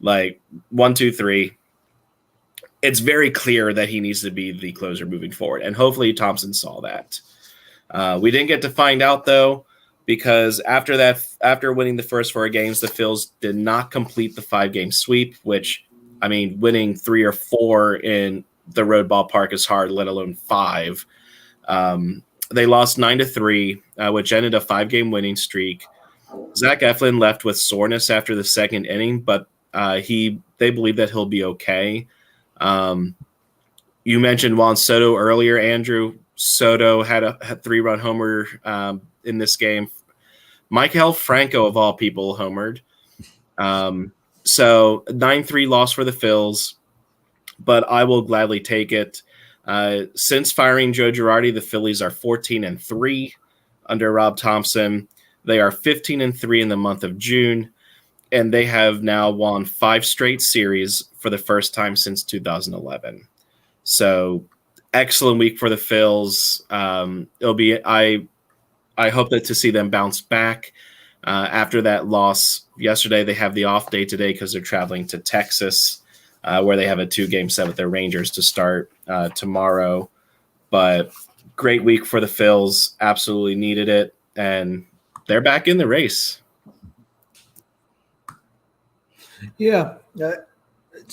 Like 1, 2, 3. It's very clear that he needs to be the closer moving forward, and hopefully Thompson saw that. We didn't get to find out though, because after winning the first 4 games, the Phils did not complete the 5-game sweep. Which, I mean, winning 3 or 4 in the road ballpark is hard, let alone 5. They lost 9-3, which ended a 5-game winning streak. Zach Eflin left with soreness after the 2nd inning, but they believe that he'll be okay. You mentioned Juan Soto earlier, Andrew. Soto had a 3-run homer in this game. Michael Franco, of all people, homered. So 9-3 loss for the Phils, but I will gladly take it. Since firing Joe Girardi, the Phillies are 14-3 under Rob Thompson. They are 15-3 in the month of June, and they have now won 5 straight series for the first time since 2011. So excellent week for the Phils. It'll be I hope that to see them bounce back after that loss yesterday. They have the off day today because they're traveling to Texas, where they have a 2-game set with their Rangers to start tomorrow. But great week for the Phils. Absolutely needed it, and they're back in the race. Yeah,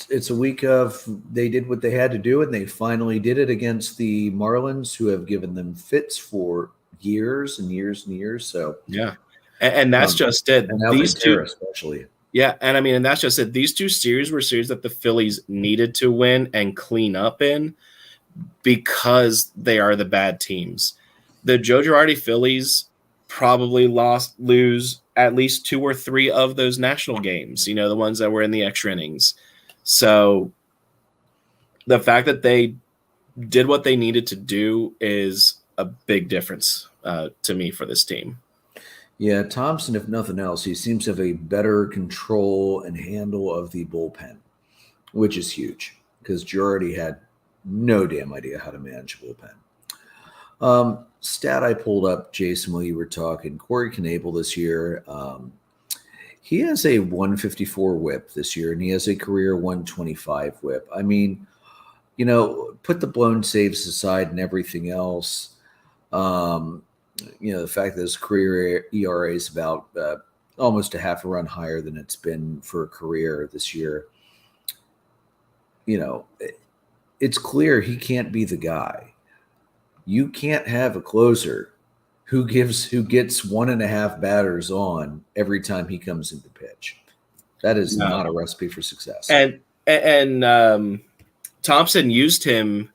it's a week of they did what they had to do, and they finally did it against the Marlins, who have given them fits for years and years and years. So yeah, and that's just it. And now these two, especially. Yeah, and I mean, and that's just it. These 2 series were series that the Phillies needed to win and clean up in because they are the bad teams. The Joe Girardi Phillies probably lose at least 2 or 3 of those national games, you know, the ones that were in the extra innings. So the fact that they did what they needed to do is a big difference to me for this team. Yeah, Thompson, if nothing else, he seems to have a better control and handle of the bullpen, which is huge because Girardi had no damn idea how to manage a bullpen. Stat I pulled up, Jason, while you were talking, Corey Knebel this year, he has a 154 whip this year, and he has a career 125 whip. I mean, you know, put the blown saves aside and everything else. You know, the fact that his career ERA is about almost a half a run higher than it's been for a career this year. You know, it's clear he can't be the guy. You can't have a closer who gets 1.5 batters on every time he comes into pitch. That is not a recipe for success. And Thompson used him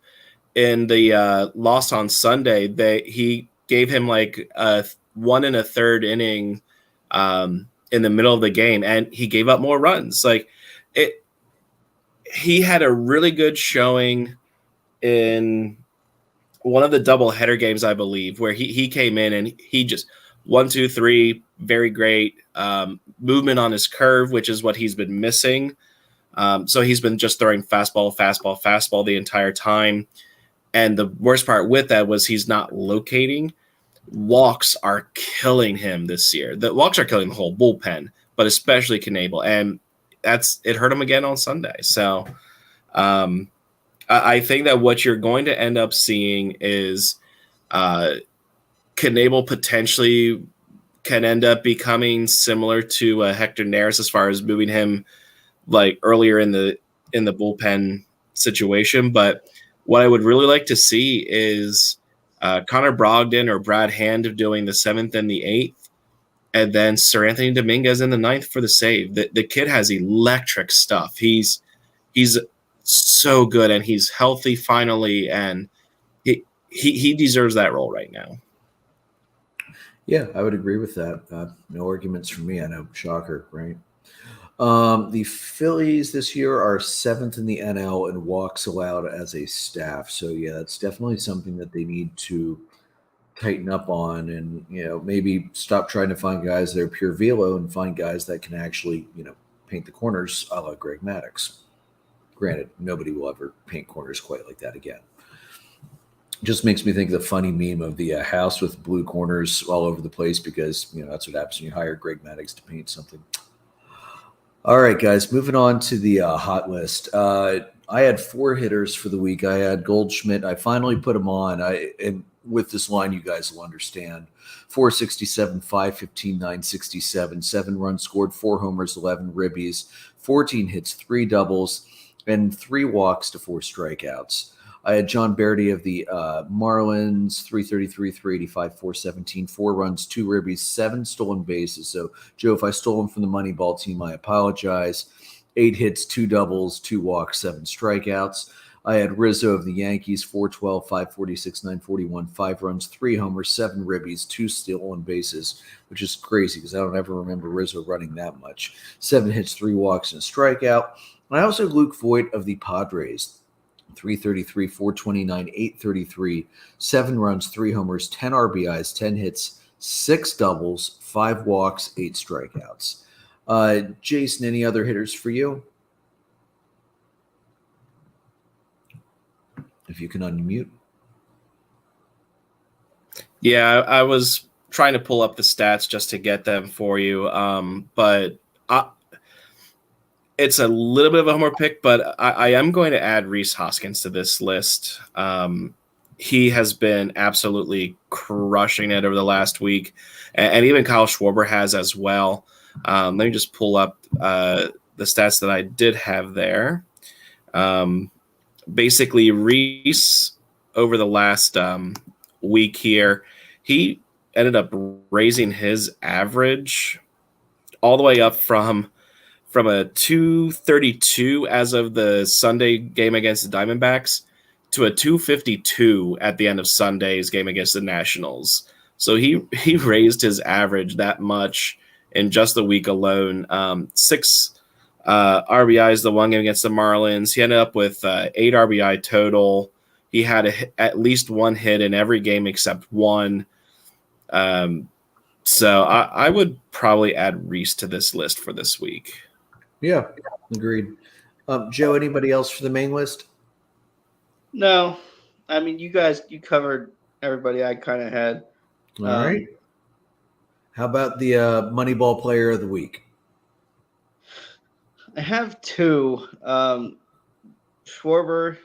in the loss on Sunday. He gave him like a 1 1/3 inning in the middle of the game, and he gave up more runs. Like he had a really good showing in one of the doubleheader games, I believe, where he came in and he just 1, 2, 3, very great movement on his curve, which is what he's been missing. So he's been just throwing fastball the entire time. And the worst part with that was he's not locating. Walks are killing him this year. The walks are killing the whole bullpen, but especially Knebel. And it hurt him again on Sunday. So I think that what you're going to end up seeing is Knebel potentially can end up becoming similar to Hector Neris as far as moving him like earlier in the bullpen situation. But what I would really like to see is Connor Brogdon or Brad Hand doing the 7th and the 8th, and then Sir Anthony Dominguez in the 9th for the save. The kid has electric stuff. He's so good, and he's healthy finally, and he deserves that role right now. Yeah, I would agree with that. No arguments from me. I know, shocker, right? The Phillies this year are 7th in the NL in walks allowed as a staff. So yeah, that's definitely something that they need to tighten up on, and maybe stop trying to find guys that are pure velo and find guys that can actually paint the corners, a la Greg Maddux. Granted, nobody will ever paint corners quite like that again. Just makes me think of the funny meme of the house with blue corners all over the place, because that's what happens when you hire Greg Maddux to paint something. All right, guys, moving on to the hot list. I had 4 hitters for the week. I had Goldschmidt. I finally put him on. And with this line, you guys will understand. 467, 515, 967, 7 runs scored, 4 homers, 11 ribbies, 14 hits, 3 doubles, and 3 walks to 4 strikeouts. I had John Berardi of the Marlins, 333, 385, 417, 4 runs, 2 ribbies, 7 stolen bases. So, Joe, if I stole him from the Moneyball team, I apologize. 8 hits, 2 doubles, 2 walks, 7 strikeouts. I had Rizzo of the Yankees, 412, 546, 941, 5 runs, 3 homers, 7 ribbies, 2 stolen bases, which is crazy because I don't ever remember Rizzo running that much. 7 hits, 3 walks, and a strikeout. And I also have Luke Voigt of the Padres, 333, 429, 833, 7 runs, 3 homers, 10 RBIs, 10 hits, 6 doubles, 5 walks, 8 strikeouts. Jason, any other hitters for you? If you can unmute. Yeah, I was trying to pull up the stats just to get them for you, but it's a little bit of a homer pick, but I am going to add Rhys Hoskins to this list. He has been absolutely crushing it over the last week, and even Kyle Schwarber has as well. Let me just pull up the stats that I did have there. Basically, Rhys, over the last week here, he ended up raising his average all the way up from a 232 as of the Sunday game against the Diamondbacks to a 252 at the end of Sunday's game against the Nationals. So he raised his average that much in just the week alone. 6 RBIs the one game against the Marlins. He ended up with 8 RBI total. He had at least 1 hit in every game except one. So I would probably add Rhys to this list for this week. Yeah, agreed. Joe, anybody else for the main list? No. I mean, you covered everybody I kind of had. All right. How about the Moneyball player of the week? I have 2. Schwarber,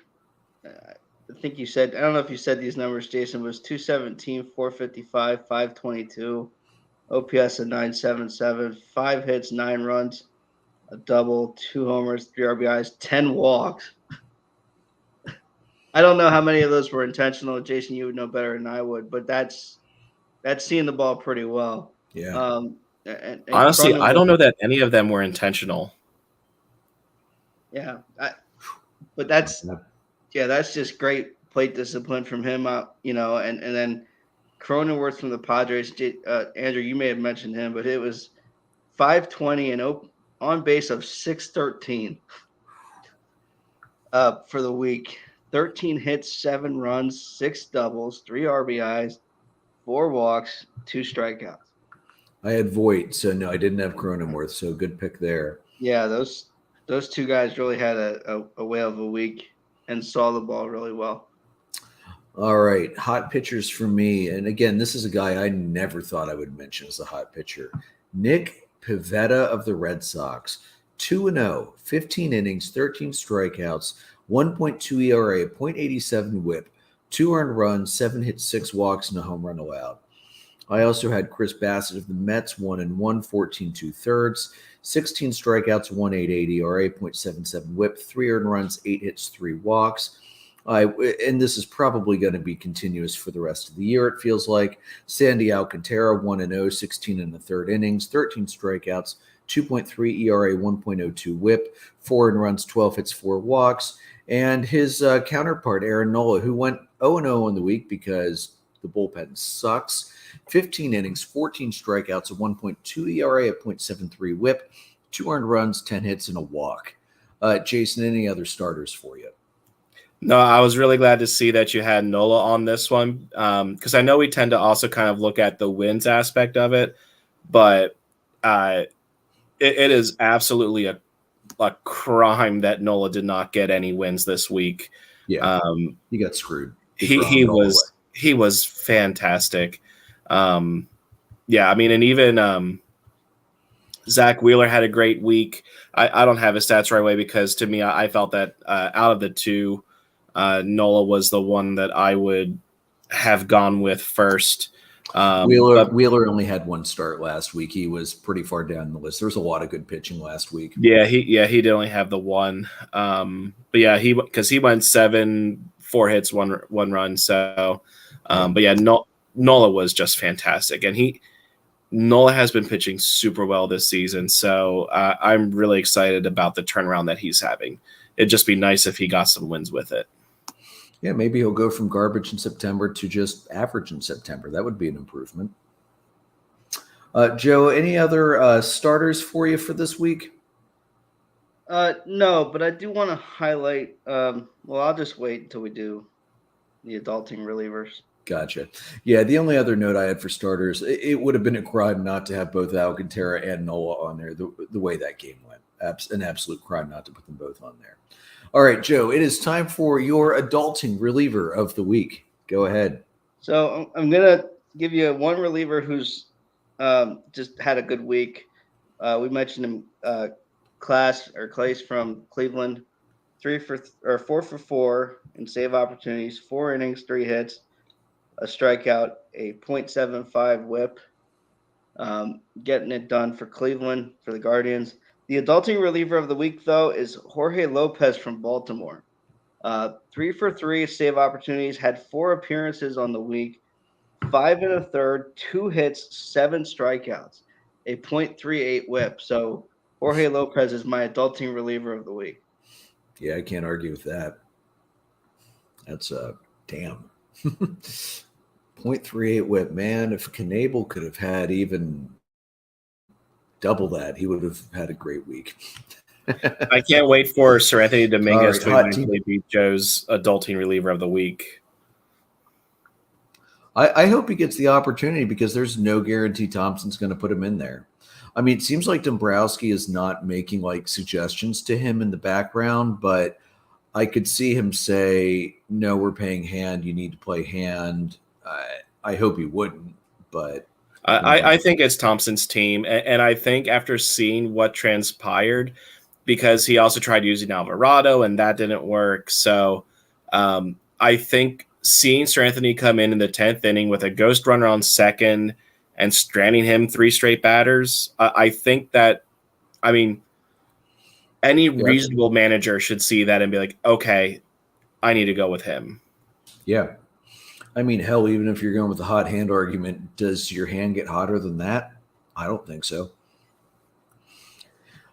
I think you said, I don't know if you said these numbers, Jason, was 217, 455, 522, OPS of 977, 5 hits, 9 runs, a double, 2 homers, 3 RBIs, 10 walks. I don't know how many of those were intentional. Jason, you would know better than I would, but that's seeing the ball pretty well. Yeah. And honestly, I don't know that any of them were intentional. Yeah. But that's just great plate discipline from him, and then Cronenworth from the Padres. Andrew, you may have mentioned him, but it was 520 and on base of 613 for the week. 13 hits, 7 runs, 6 doubles, 3 RBIs, 4 walks, 2 strikeouts. I had Voigt, so no, I didn't have Cronenworth, so good pick there. Yeah, those 2 guys really had a whale of a week and saw the ball really well. All right, hot pitchers for me. And again, this is a guy I never thought I would mention as a hot pitcher. Nick Pivetta of the Red Sox, 2-0, 15 innings, 13 strikeouts, 1.2 ERA, 0.87 whip, 2 earned runs, 7 hits, 6 walks, and a home run allowed. I also had Chris Bassett of the Mets, 1-1, 14 2/3, 16 strikeouts, 1.88 ERA, 0.77 whip, 3 earned runs, 8 hits, 3 walks. And this is probably going to be continuous for the rest of the year, it feels like. Sandy Alcantara, 1-0, 16 in the third innings, 13 strikeouts, 2.3 ERA, 1.02 whip, 4 earned runs, 12 hits, 4 walks. And his counterpart, Aaron Nola, who went 0-0 in the week because the bullpen sucks. 15 innings, 14 strikeouts, a 1.2 ERA, a 0.73 whip, 2 earned runs, 10 hits, and a walk. Jason, any other starters for you? No, I was really glad to see that you had Nola on this one because I know we tend to also kind of look at the wins aspect of it, but it is absolutely a crime that Nola did not get any wins this week. Yeah, he got screwed. He was fantastic. Yeah, I mean, and even Zach Wheeler had a great week. I don't have his stats right away because to me, I felt that out of the two, Nola was the one that I would have gone with first. Wheeler only had one start last week. He was pretty far down the list. There was a lot of good pitching last week. Yeah, he did only have the one. But yeah, because he went 7, 4 hits, one run. So, but yeah, Nola was just fantastic, and Nola has been pitching super well this season. So I'm really excited about the turnaround that he's having. It'd just be nice if he got some wins with it. Yeah, maybe he'll go from garbage in September to just average in September. That would be an improvement. Joe, any other starters for you for this week? No, but I do want to highlight. Well, I'll just wait until we do the adulting relievers. Gotcha. Yeah, the only other note I had for starters, it would have been a crime not to have both Alcantara and Nola on there the way that game went. An absolute crime not to put them both on there. All right, Joe, it is time for your adulting reliever of the week. Go ahead. So I'm going to give you one reliever who's just had a good week. We mentioned him, Clace from Cleveland, 4 for 4 in save opportunities, 4 innings, 3 hits, a strikeout, a .75 whip, getting it done for Cleveland, for the Guardians. The adulting reliever of the week, though, is Jorge Lopez from Baltimore. 3 for 3 save opportunities, had 4 appearances on the week, 5 1/3, 2 hits, 7 strikeouts, a .38 whip. So Jorge Lopez is my adulting reliever of the week. Yeah, I can't argue with that. That's damn. .38 whip, man. If Knable could have had even double that, he would have had a great week. I can't wait for Sir Anthony Dominguez to eventually be Joe's adulting reliever of the week. I hope he gets the opportunity because there's no guarantee Thompson's going to put him in there. I mean, it seems like Dombrowski is not making like suggestions to him in the background, but I could see him say, no, we're paying hand. You need to play hand. I hope he wouldn't, but I think it's Thompson's team. And I think after seeing what transpired, because he also tried using Alvarado and that didn't work. So I think seeing Sir Anthony come in the 10th inning with a ghost runner on second and stranding him 3 straight batters, I think that, I mean, any reasonable manager should see that and be like, okay, I need to go with him. Yeah. I mean, hell, even if you're going with the hot hand argument, does your hand get hotter than that? I don't think so.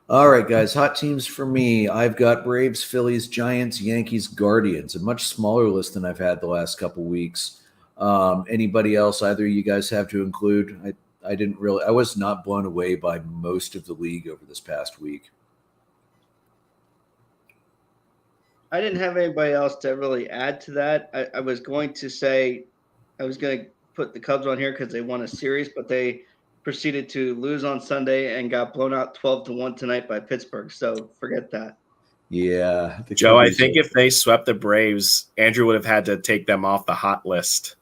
All right, guys, hot teams for me. I've got Braves, Phillies, Giants, Yankees, Guardians, a much smaller list than I've had the last couple weeks. Anybody else either you guys have to include? I was not blown away by most of the league over this past week. I didn't have anybody else to really add to that. I was going to put the Cubs on here because they won a series, but they proceeded to lose on Sunday and got blown out 12-1 tonight by Pittsburgh. So forget that. Yeah. Joe, I think if they swept the Braves, Andrew would have had to take them off the hot list.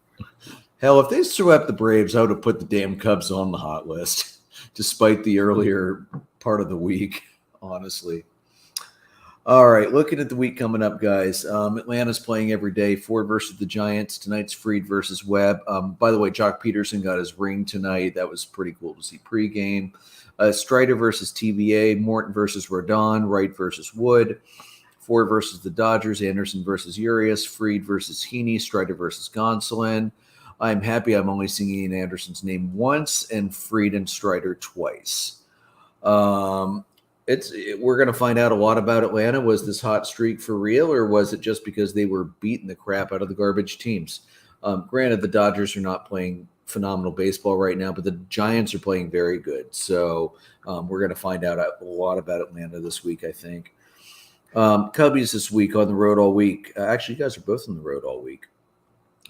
Hell, if they swept the Braves, I would have put the damn Cubs on the hot list, despite the earlier part of the week, honestly. All right, looking at the week coming up, guys. Atlanta's playing every day. Ford versus the Giants. Tonight's Fried versus Webb. By the way, Jock Peterson got his ring tonight. That was pretty cool to see pregame. Strider versus TBA. Morton versus Rodon. Wright versus Wood. Ford versus the Dodgers, Anderson versus Urias, Fried versus Heaney, Strider versus Gonsolin. I'm happy I'm only seeing Ian Anderson's name once and Fried and Strider twice. We're going to find out a lot about Atlanta. Was this hot streak for real, or was it just because they were beating the crap out of the garbage teams? Granted, the Dodgers are not playing phenomenal baseball right now, but the Giants are playing very good. So we're going to find out a lot about Atlanta this week, I think. Cubbies this week on the road all week. Actually, you guys are both on the road all week.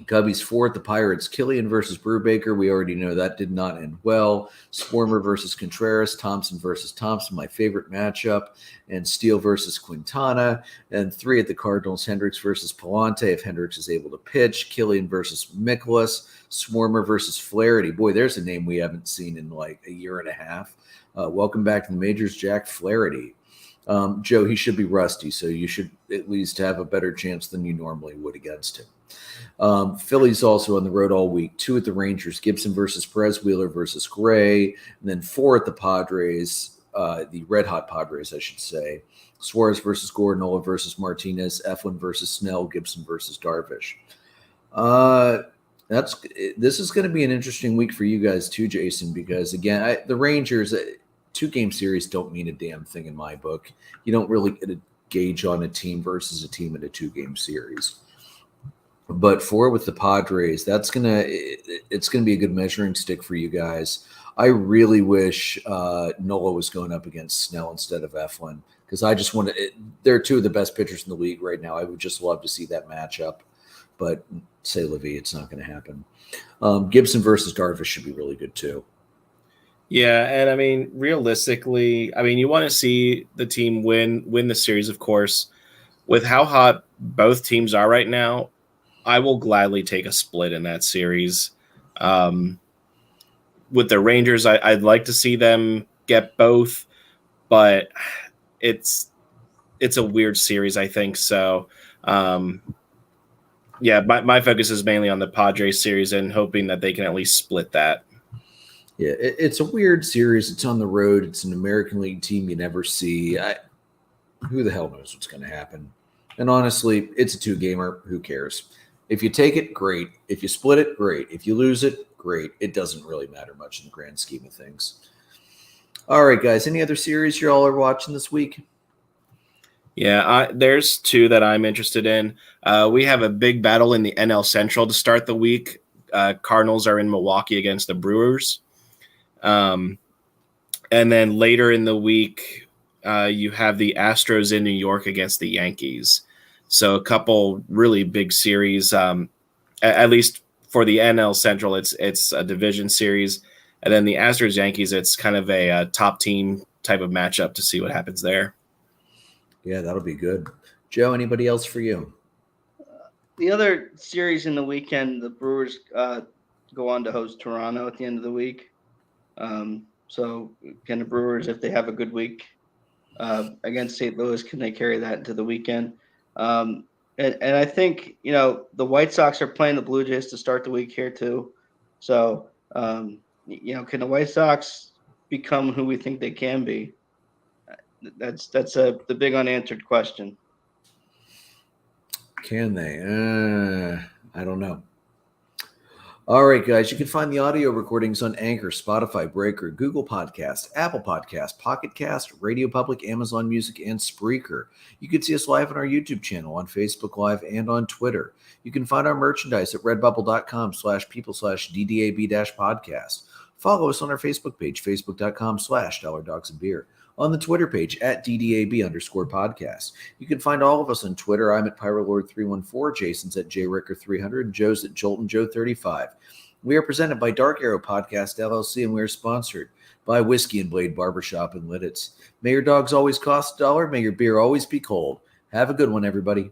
Cubbies 4 at the Pirates. Killian versus Brubaker. We already know that did not end well. Swarmer versus Contreras. Thompson versus Thompson, my favorite matchup. And Steele versus Quintana. And 3 at the Cardinals. Hendricks versus Palante if Hendricks is able to pitch. Killian versus Mikolas. Swarmer versus Flaherty. Boy, there's a name we haven't seen in like a year and a half. Welcome back to the majors, Jack Flaherty. Joe, he should be rusty, so you should at least have a better chance than you normally would against him. Phillies also on the road all week. 2 at the Rangers, Gibson versus Perez, Wheeler versus Gray, and then 4 at the Padres, the red-hot Padres, I should say. Suarez versus Gordanola versus Martinez, Eflin versus Snell, Gibson versus Darvish. This is going to be an interesting week for you guys too, Jason, because again, the Rangers, 2-game series don't mean a damn thing in my book. You don't really get a gauge on a team versus a team in a 2-game series. But 4 with the Padres, it's gonna be a good measuring stick for you guys. I really wish Nola was going up against Snell instead of Eflin, because I just want to. They're 2 of the best pitchers in the league right now. I would just love to see that matchup, but say Levy, it's not going to happen. Gibson versus Darvish should be really good too. Yeah, and I mean, realistically, you want to see the team win the series, of course. With how hot both teams are right now, I will gladly take a split in that series. With the Rangers, I'd like to see them get both, but it's a weird series, I think. So, yeah, my focus is mainly on the Padres series and hoping that they can at least split that. Yeah, it's a weird series. It's on the road. It's an American League team you never see. Who the hell knows what's going to happen? And honestly, it's a 2-gamer. Who cares? If you take it, great. If you split it, great. If you lose it, great. It doesn't really matter much in the grand scheme of things. All right, guys. Any other series you all are watching this week? Yeah, there's 2 that I'm interested in. We have a big battle in the NL Central to start the week. Cardinals are in Milwaukee against the Brewers. And then later in the week, you have the Astros in New York against the Yankees. So a couple really big series, at least for the NL Central, it's a division series. And then the Astros Yankees, it's kind of a top team type of matchup to see what happens there. Yeah, that'll be good. Joe, anybody else for you? The other series in the weekend, the Brewers go on to host Toronto at the end of the week. So can the Brewers, if they have a good week against St. Louis, can they carry that into the weekend? And I think, the White Sox are playing the Blue Jays to start the week here too. So, can the White Sox become who we think they can be? That's the big unanswered question. Can they? I don't know. All right, guys, you can find the audio recordings on Anchor, Spotify, Breaker, Google Podcast, Apple Podcast, Pocket Cast, Radio Public, Amazon Music, and Spreaker. You can see us live on our YouTube channel, on Facebook Live, and on Twitter. You can find our merchandise at redbubble.com/people/DDAB-podcast. Follow us on our Facebook page, facebook.com/dollardogsandbeer. On the Twitter page at DDAB_podcast. You can find all of us on Twitter. I'm at PyroLord314, Jason's at JRicker300, and Joe's at JoltonJoe35. We are presented by Dark Arrow Podcast LLC, and we are sponsored by Whiskey and Blade Barbershop in Lititz. May your dogs always cost $1. May your beer always be cold. Have a good one, everybody.